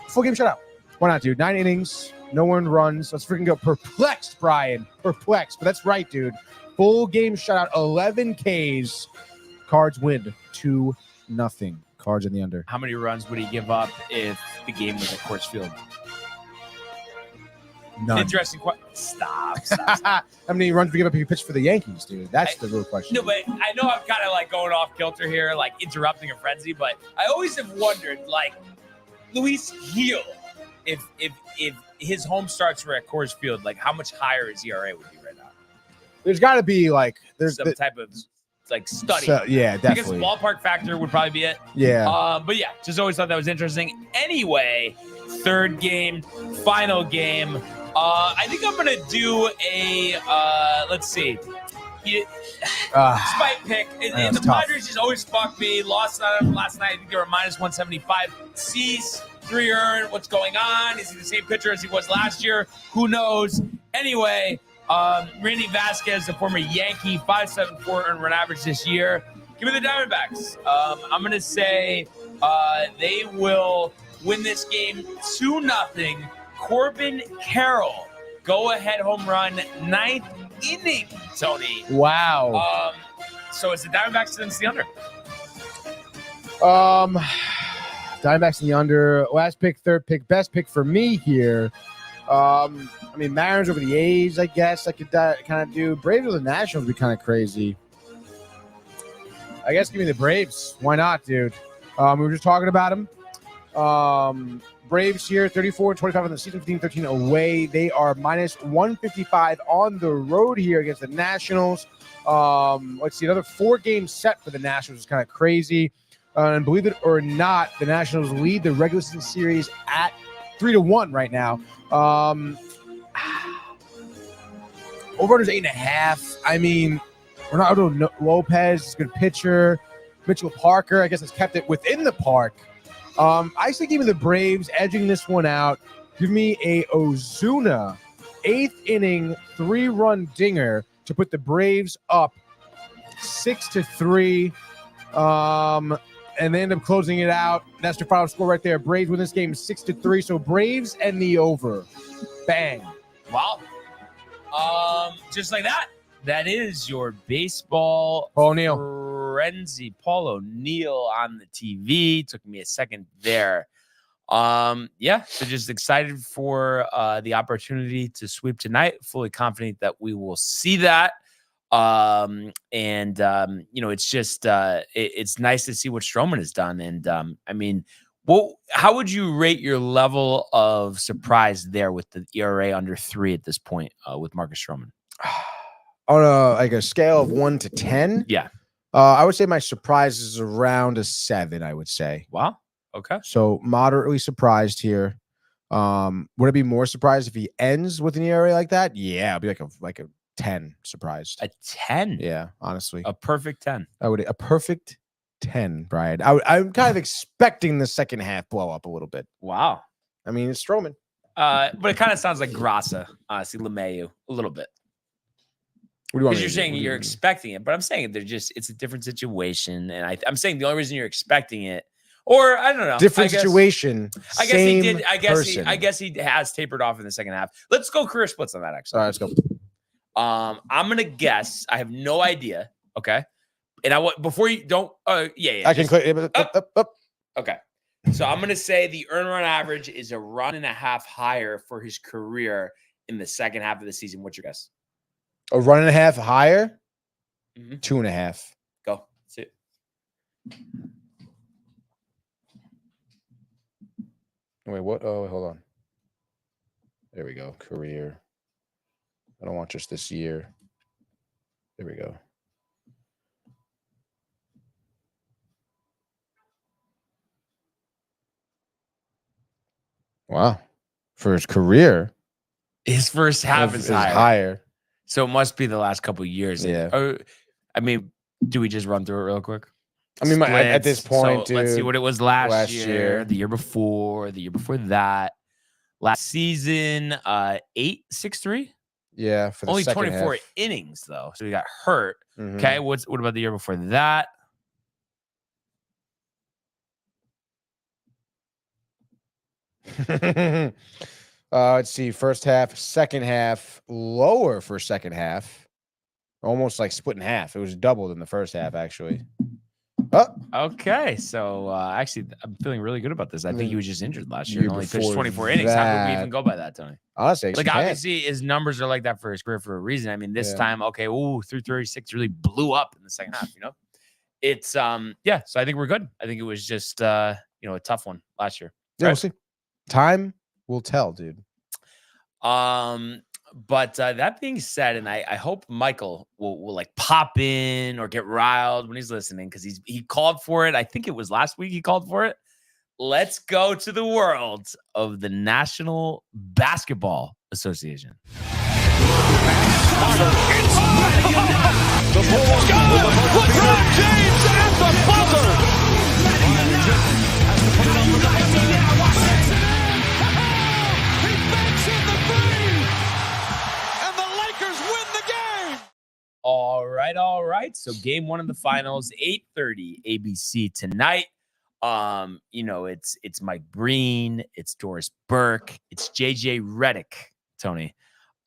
Full game shutout. Why not, dude? 9 innings, no earned runs. Let's freaking go. Perplexed, Brian. Perplexed. But that's right, dude. Full game shutout, 11 Ks. Cards win 2-0. Cards in the under. How many runs would he give up if the game was at Coors Field? None. Interesting question. Stop. How many runs would you give up if you pitched for the Yankees, dude? That's the real question. No, but I know I'm kind of like going off kilter here, like interrupting a frenzy, but I always have wondered, like, Luis Gil, if his home starts were at Coors Field, like, how much higher his ERA would be right now? There's got to be, like, there's some type of, like, study. Yeah, definitely. I guess ballpark factor would probably be it. Yeah. But yeah, just always thought that was interesting. Anyway, third game, final game. I think I'm gonna do a let's see. Spite pick. And the Padres just always fuck me. Lost on them last night. I think they were minus 175. Cease, 3 earned. What's going on? Is he the same pitcher as he was last year? Who knows? Anyway, Randy Vasquez, the former Yankee, 5.74 earned run average this year. Give me the Diamondbacks. I'm gonna say they will win this game 2-0. Corbin Carroll, go-ahead home run, 9th inning, Tony. Wow. So it's the Diamondbacks against the under. Diamondbacks in the under. Last pick, third pick, best pick for me here. I mean, Mariners over the A's, I guess I could kind of do. Braves over the Nationals would be kind of crazy. I guess give me the Braves. Why not, dude? We were just talking about them. Braves here, 34-25 on the season, 15-13 away. They are minus 155 on the road here against the Nationals. Let's see, another 4-game set for the Nationals is kind of crazy. And believe it or not, the Nationals lead the regular season series at 3-1 right now. Over-under's 8.5. I mean, Ronaldo Lopez is a good pitcher. Mitchell Parker, I guess, has kept it within the park. I say give me the Braves edging this one out. Give me a Ozuna 8th inning 3-run dinger to put the Braves up 6-3. And they end up closing it out. That's the final score right there. Braves win this game 6-3. So Braves and the over. Bang. Wow. Just like that. That is your baseball O'Neal. frenzy. Paul O'Neal on the TV. Took me a second there. Yeah, so just excited for the opportunity to sweep tonight. Fully confident that we will see that. It's just it's nice to see what Stroman has done. And I mean, how would you rate your level of surprise there with the ERA under 3 at this point with Marcus Stroman? On a scale of 1 to 10, Yeah. I would say my surprise is around a 7. I would say. Wow. Okay. So moderately surprised here. Would I be more surprised if he ends with an ERA like that? Yeah, I'd be like a 10 surprised. A 10. Yeah, honestly, A perfect 10. I would a perfect 10, Brian. I'm kind of expecting the second half blow up a little bit. Wow. I mean, it's Stroman. But it kind of sounds like Grassa, honestly, LeMahieu, a little bit. What do you want? Because you're saying you're expecting it, but I'm saying it's a different situation. And I'm saying the only reason you're expecting it, or I don't know, different situation. I guess he did. I guess he has tapered off in the second half. Let's go career splits on that, actually. All right, let's go. I'm gonna guess. I have no idea. Okay. And before you don't, yeah. I can click. Up. Okay. So I'm gonna say the earn run average is a run and a half higher for his career in the second half of the season. What's your guess? A run and a half higher. Mhm. 2.5. Go. That's it. Wait, what? Oh, hold on. There we go. Career. I don't want just this year. There we go. Wow. For his career, His first half is higher. higher. So it must be the last couple of years. Yeah. I mean, do we just run through it real quick? I mean, at this point, so let's see dude, what it was last year, the year before that. Last season, 8-6-3. Yeah, for the only second 24 half. innings though, so he got hurt. Mhm. Okay, what about the year before that? Let's see. First half, second half, lower for second half. Almost like split in half. It was doubled in the first half, actually. Oh, Okay, so actually, I'm feeling really good about this. I think he was just injured last year Year and only pitched before 24 innings. How would we that- even go by that, Tony? honestly, Like, obviously, his numbers are like that for his career for a reason. I mean, this Yeah. time, okay, 336 really blew up in the second half, you know? It's, yeah, so I think we're good. I think it was just, a tough one last year. yeah, we'll see. Time will tell, dude. But that being said, and I hope Michael will like pop in or get riled when he's listening because he called for it. I think it was last week he called for it. Let's go to the world of the National Basketball Association. LeBron James at the buzzer. He banks in the three, and the Lakers win the game. All right. So game 1 of the finals, 8:30 ABC tonight. It's Mike Breen, it's Doris Burke, it's JJ Redick, Tony.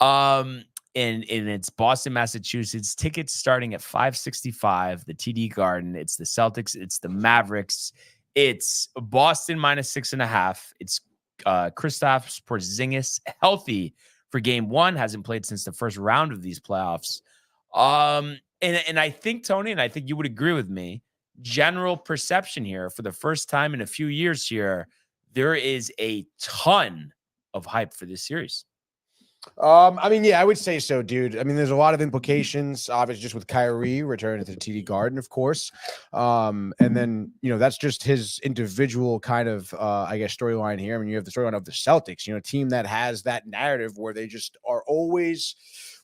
And it's Boston, Massachusetts. Tickets starting at $565, the TD Garden. It's the Celtics, it's the Mavericks, it's Boston -6.5. It's Kristaps Porzingis healthy for game 1, hasn't played since the first round of these playoffs. And I think, Tony, and I think you would agree with me, general perception here for the first time in a few years here, there is a ton of hype for this series. I mean, yeah, I would say so, dude. I mean, there's a lot of implications, obviously, just with Kyrie returning to the TD Garden, of course. And then, that's just his individual kind of, I guess, storyline here. I mean, you have the storyline of the Celtics, a team that has that narrative where they just are always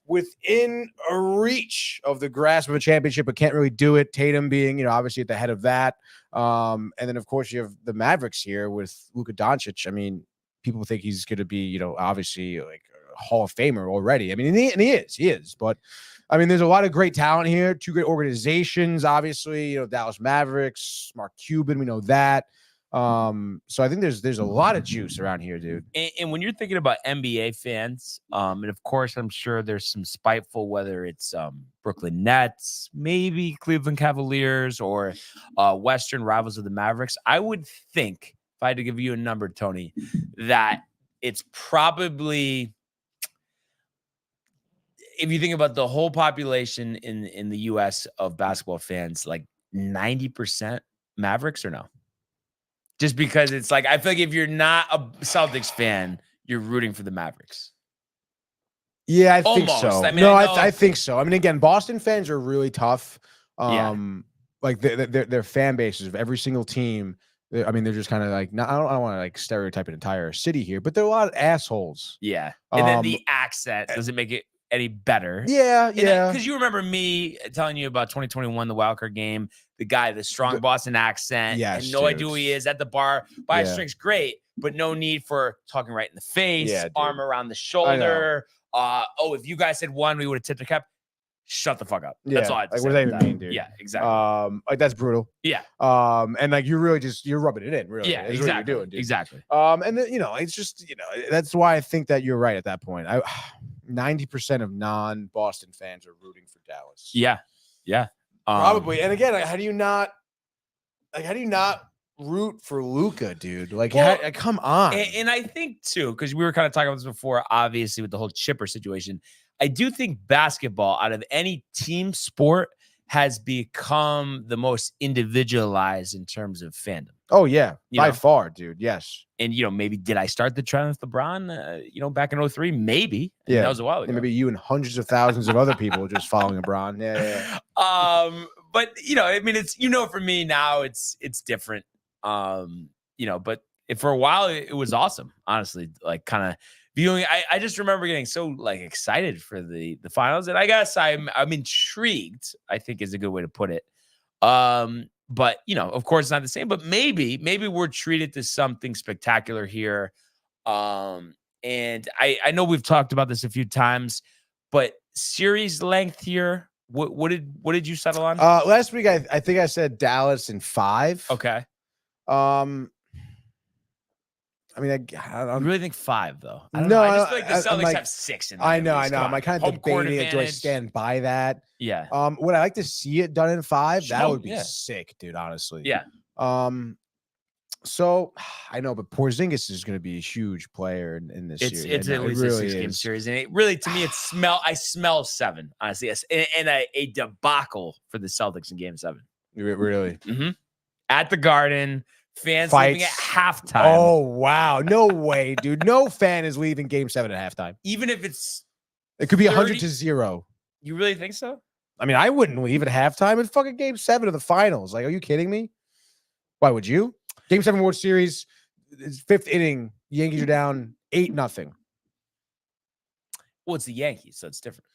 within a reach of the grasp of a championship, but can't really do it. Tatum being, obviously at the head of that. And then, of course, you have the Mavericks here with Luka Doncic. I mean, people think he's going to be, obviously like Hall of Famer already. I mean, and he is. But I mean, there's a lot of great talent here. Two great organizations, obviously. Dallas Mavericks, Mark Cuban, we know that. So I think there's a lot of juice around here, dude. And when you're thinking about NBA fans, and of course, I'm sure there's some spiteful, whether it's Brooklyn Nets, maybe Cleveland Cavaliers, or Western rivals of the Mavericks. I would think, if I had to give you a number, Tony, that it's probably, if you think about the whole population in the U.S. of basketball fans, like 90% Mavericks or no? Just because it's like, I feel like if you're not a Celtics fan, you're rooting for the Mavericks. Yeah, I think so. I mean, no, I I think so. I mean, again, Boston fans are really tough. Like their fan bases of every single team. I mean, they're just kind of like, I don't want to like stereotype an entire city here, but they're a lot of assholes. Yeah. And then the accent doesn't make it any better. Yeah. Because you remember me telling you about 2021, the wildcard game, the guy, the strong Boston accent, yes, and no idea who he is at the bar. By his drinks, great, but no need for talking right in the face, arm around the shoulder. If you guys had won, we would have tipped the cap. Shut the fuck up. That's all I have to say. What does that even mean, dude? Yeah, exactly. Like that's brutal. Yeah. And like you're rubbing it in, really. Yeah, exactly. What you're doing, dude. Exactly. And then, it's just, that's why I think that you're right at that point. 90% of non-Boston fans are rooting for Dallas. Yeah. Probably. And again, how do you not root for Luka, dude? Like, come on. And I think too, because we were kind of talking about this before, obviously with the whole chipper situation, I do think basketball, out of any team sport, has become the most individualized in terms of fandom. Oh yeah, by far, dude. Yes. And maybe did I start the trend with LeBron? Back in 2003, maybe. Yeah, that was a while ago. And maybe you and hundreds of thousands of other people just following LeBron. Yeah. But I mean, it's for me now, it's different. But for a while it was awesome. Honestly, like kind of viewing. I just remember getting so like excited for the finals, and I guess I'm intrigued, I think is a good way to put it. But of course it's not the same, but maybe we're treated to something spectacular here. And I know we've talked about this a few times, but series length here, what did you settle on? Last week I think I said Dallas in 5. Okay. I mean, I really think 5 though. I just feel like the Celtics have 6 in there. I know. I'm like kind of debating it. Do I stand by that? Yeah. Would I like to see it done in 5? That would be sick, dude. Honestly. Yeah. So I know, but Porzingis is going to be a huge player in this series. It's at least really a 6-game series, and it really, to me, I smell 7. Honestly, yes, and a debacle for the Celtics in Game 7. Really. Mm-hmm. At the Garden. Fans leaving at halftime. Oh, wow. No way, dude. No fan is leaving Game 7 at halftime. Even if it could be 100-0. You really think so? I mean, I wouldn't leave at halftime. It's fucking Game 7 of the finals. Like, are you kidding me? Why would you? Game 7 World Series, it's 5th inning. Yankees are down 8-0. Well, it's the Yankees, so it's different.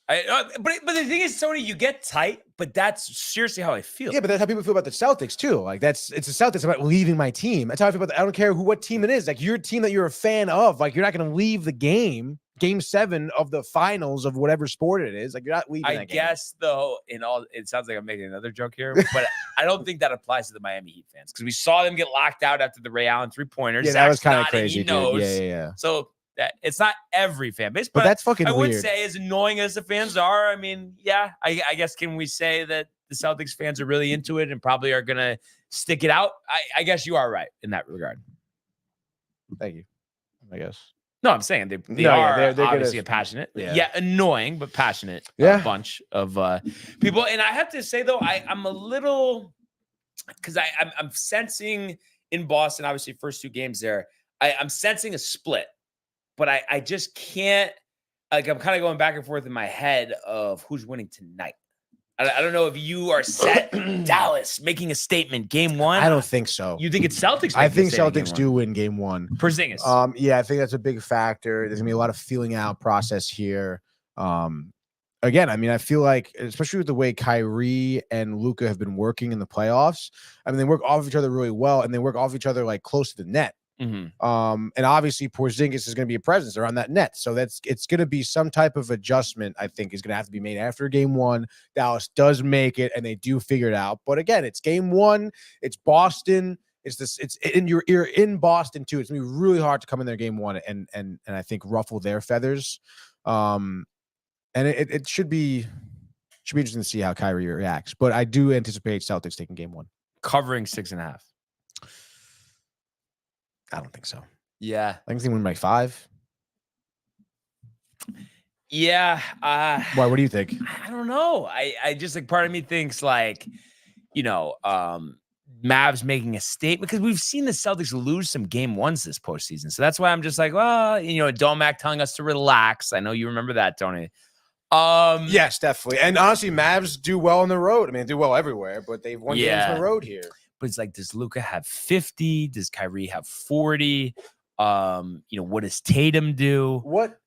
But the thing is, Tony, you get tight, but that's seriously how I feel. Yeah, but that's how people feel about the Celtics too. Like it's the Celtics about leaving my team. That's how I feel about I don't care what team it is. Like your team that you're a fan of, like you're not going to leave the game 7 of the finals of whatever sport it is. Like you're not leaving. I guess though, it sounds like I'm making another joke here, but I don't think that applies to the Miami Heat fans because we saw them get locked out after the Ray Allen 3-pointers. Yeah, that was kind of crazy. He knows. Yeah. So. That it's not every fan base, but that's fucking weird. I would say, as annoying as the fans are, I mean, yeah, I guess can we say that the Celtics fans are really into it and probably are gonna stick it out? I guess you are right in that regard. Thank you. I guess. No, I'm saying they are they're obviously a passionate, annoying but passionate bunch of people. And I have to say though, I'm a little because I'm sensing in Boston, obviously, first 2 games there. I'm sensing a split, but I just can't. Like, I'm kind of going back and forth in my head of who's winning tonight. I don't know if you are set. Dallas making a statement, game 1. I don't think so. You think it's Celtics? I making a think statement Celtics game do 1? win game 1. Porzingis. Yeah, I think that's a big factor. There's gonna be a lot of feeling out process here. Again, I mean, I feel like, especially with the way Kyrie and Luka have been working in the playoffs, I mean, they work off each other really well, and they work off each other like close to the net. Mm-hmm. And obviously Porzingis is going to be a presence around that net. So it's going to be some type of adjustment, I think, is going to have to be made after game 1. Dallas does make it and they do figure it out. But again, it's game 1. It's Boston. You're in Boston too. It's going to be really hard to come in there game 1 and I think ruffle their feathers. And it should be interesting to see how Kyrie reacts. But I do anticipate Celtics taking game 1. Covering 6.5. I don't think so. Yeah. I think they win by 5. Yeah. Why? What do you think? I don't know. I just, like, part of me thinks, like, Mavs making a statement, because we've seen the Celtics lose some game 1s this postseason. So that's why I'm just like, well, Domac telling us to relax. I know you remember that, Tony. Yes, definitely. And honestly, Mavs do well on the road. I mean, they do well everywhere, but they've won games on the road here. But it's like, does Luka have 50? Does Kyrie have 40? What does Tatum do? What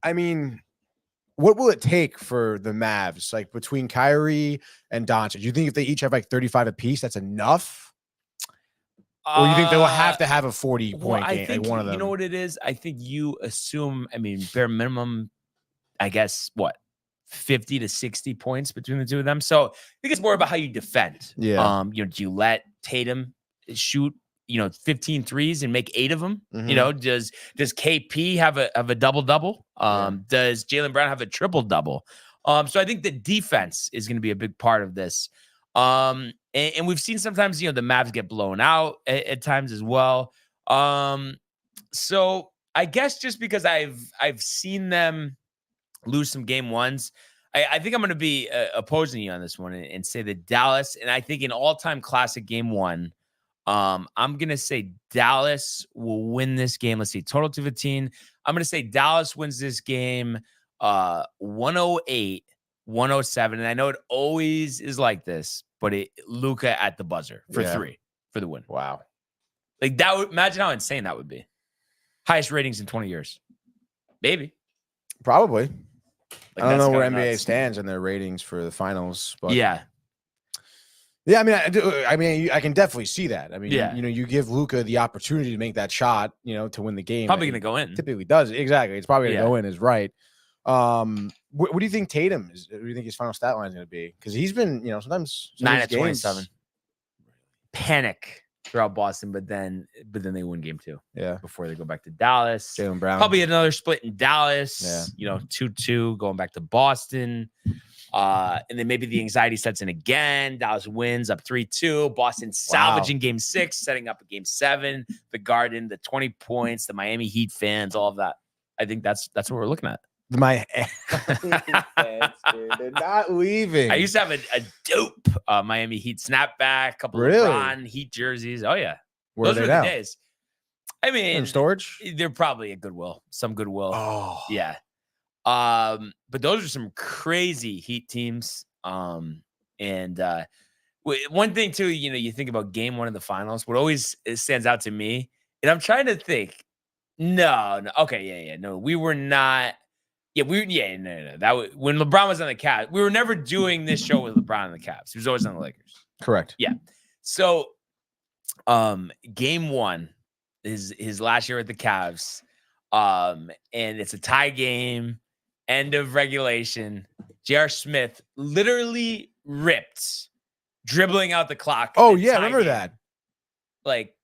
will it take for the Mavs, like between Kyrie and Doncic? Do you think if they each have like 35 apiece, that's enough? Or you think they will have to have a 40-point game? I think, one of them. You know what it is? I think you assume, bare minimum, I guess, 50 to 60 points between the two of them. So I think it's more about how you defend. Yeah. Do you let Tatum shoot, 15 threes and make 8 of them? Mhm. Does KP have a double-double? Does Jaylen Brown have a triple-double? So I think the defense is going to be a big part of this. And we've seen sometimes, the Mavs get blown out at times as well. So I guess just because I've seen them lose some game 1s, I think I'm going to be opposing you on this one and say that Dallas, and I think an all-time classic game 1, I'm going to say Dallas will win this game. Let's see, total to 15. I'm going to say Dallas wins this game 108-107. And I know it always is like this, but Luka at the buzzer for 3 for the win. Wow. Like, that would, imagine how insane that would be. Highest ratings in 20 years. Maybe. Probably. Like, I don't know where kinda NBA nuts. stands in their ratings for the finals, but Yeah. I mean, I can definitely see that. I mean, Yeah. you give Luka the opportunity to make that shot, to win the game. Probably and going to go in. typically does. Exactly. It's probably going to Yeah. go in, is right. What do you think Tatum is? What do you think his final stat line is going to be? Because he's been, sometimes 9 of games- 27. Panic throughout Boston, but then they win game 2 Yeah. before they go back to Dallas. Jaylen Brown. Probably another split in Dallas. Yeah. 2-2 going back to Boston. And then maybe the anxiety sets in again. Dallas wins up 3-2. Boston salvaging game 6, setting up a game 7. The Garden, the 20 points, the Miami Heat fans, all of that. I think that's what we're looking at. My fans, dude, they're not leaving. I used to have a dope Miami Heat snapback, couple Really? of LeBron Heat jerseys. Oh yeah, Where are those they were now? the days. I mean, In storage? they're probably at Goodwill, some Goodwill. Oh, Yeah. But those are some crazy Heat teams. One thing too, you think about game 1 of the finals, what always stands out to me, and I'm trying to think. No. Okay, yeah. No, we were not. Yeah, no. That was when LeBron was on the Cavs. We were never doing this show with LeBron on the Cavs. He was always on the Lakers. correct. Yeah. So, game 1 is his last year at the Cavs. And it's a tie game, end of regulation. J.R. Smith literally ripped, dribbling out the clock. Oh, in yeah, I tie remember game. that. Like,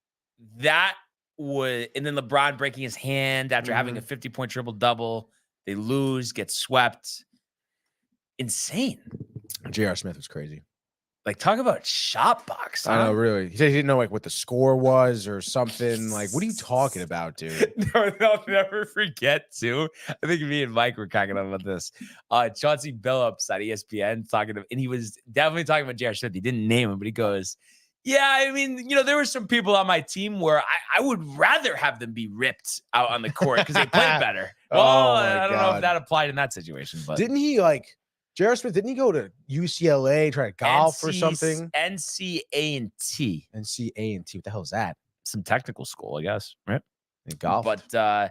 that would, and then LeBron breaking his hand after having a 50-point triple-double. They lose, get swept. Insane. J.R. Smith was crazy. Like, talk about shot box. I know, huh? really. He said he didn't know what the score was or something. Like, what are you talking about, dude? They'll never forget too. I think me and Mike were cracking up about this. Chauncey Billups at ESPN talking to him, and he was definitely talking about J.R. Smith. He didn't name him, but he goes, Yeah, I mean, there were some people on my team where I would rather have them be ripped out on the court because they played better. Well, I don't know if that applied in that situation, but didn't he J.R. Smith? Didn't he go to UCLA, try to golf or something? NCA&T. NCA&T. What the hell is that? Some technical school, I guess, right? In golf. But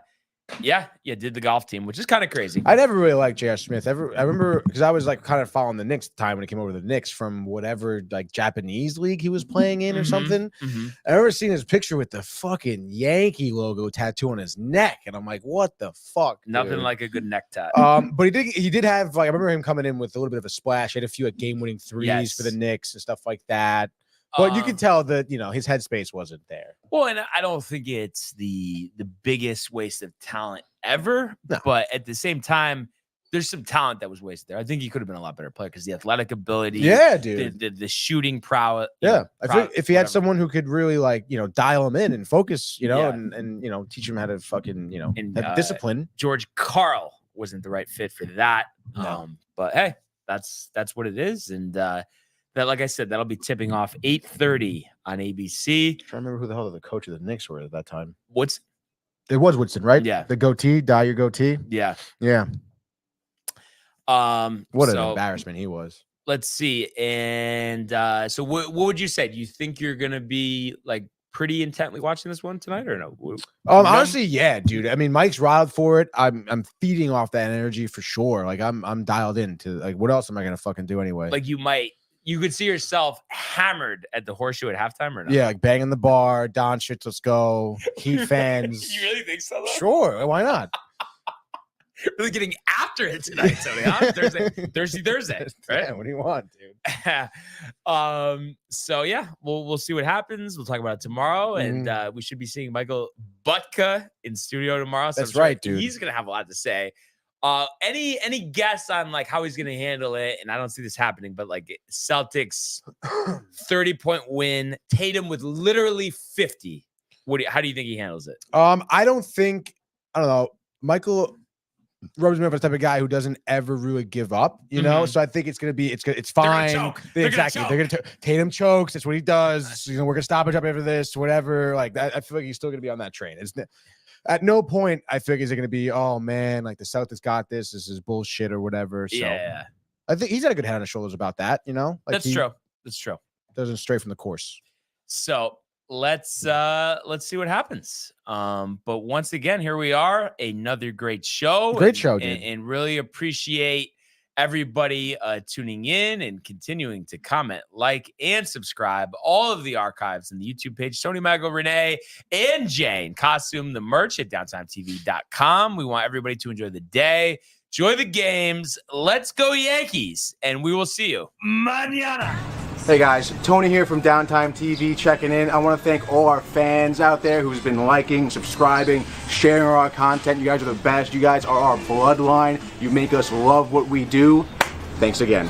yeah, did the golf team, which is kind of crazy. I never really liked J.R. Smith. I remember because I was kind of following the Knicks time when he came over to the Knicks from whatever Japanese league he was playing in or something. Mm-hmm. I remember seeing his picture with the fucking Yankee logo tattoo on his neck, and I'm like, what the fuck? Nothing dude? like a good neck tat. But he did have I remember him coming in with a little bit of a splash. He had a few game-winning threes for the Knicks and stuff like that. But you can tell that, his headspace wasn't there. Well, and I don't think it's the biggest waste of talent ever. No. But at the same time, there's some talent that was wasted there. I think he could have been a lot better player because the athletic ability, yeah, dude, the shooting prowess. Yeah, I think if he had someone who could really dial him in and focus, and teach him how to fucking have discipline. George Karl wasn't the right fit for that. No. But hey, that's what it is, and that, like I said, that'll be tipping off 8:30 on ABC. I'm trying to remember who the hell the coach of the Knicks were at that time. It was Woodson, right? Yeah. The goatee, dye your goatee. Yeah. Yeah. What an so embarrassment he was. Let's see. And so what would you say? Do you think you're gonna be pretty intently watching this one tonight or no? Honestly, yeah, dude. I mean, Mike's riled for it. I'm feeding off that energy for sure. I'm dialed into what else am I gonna fucking do anyway? You could see yourself hammered at the Horseshoe at halftime or not? Yeah, banging the bar, Don shits, let's go. Heat fans. You really think so? Though? Sure, why not? Really getting after it tonight, Tony, huh? Thursday, right? Yeah, what do you want, dude? So yeah, we'll see what happens. We'll talk about it tomorrow, and we should be seeing Michael Butka in studio tomorrow. So that's right, dude. He's gonna have a lot to say. Any guess on how he's gonna handle it? And I don't see this happening, but Celtics 30-point win, Tatum with literally 50. How do you think he handles it? I don't know. Michael rubs me up as the type of guy who doesn't ever really give up, So I think it's fine. They're gonna Tatum chokes. That's what he does. We're gonna stop it up after this, whatever. I feel like he's still gonna be on that train. At no point I feel like is it gonna be, oh man, the Celtics got this. This is bullshit or whatever. So yeah, I think he's had a good head on his shoulders about that. That's true. That's true. Doesn't stray from the course. So let's see what happens. But once again, here we are, another great show. Great show, dude. And really appreciate everybody tuning in and continuing to comment, and subscribe. All of the archives in the YouTube page. Tony, Michael, Renee, and Jane. Costume, the merch at downtimetv.com. We want everybody to enjoy the day. Enjoy the games. Let's go Yankees. And we will see you mañana. Hey guys, Tony here from Downtime TV checking in. I want to thank all our fans out there who's been liking, subscribing, sharing our content. You guys are the best. You guys are our bloodline. You make us love what we do. Thanks again.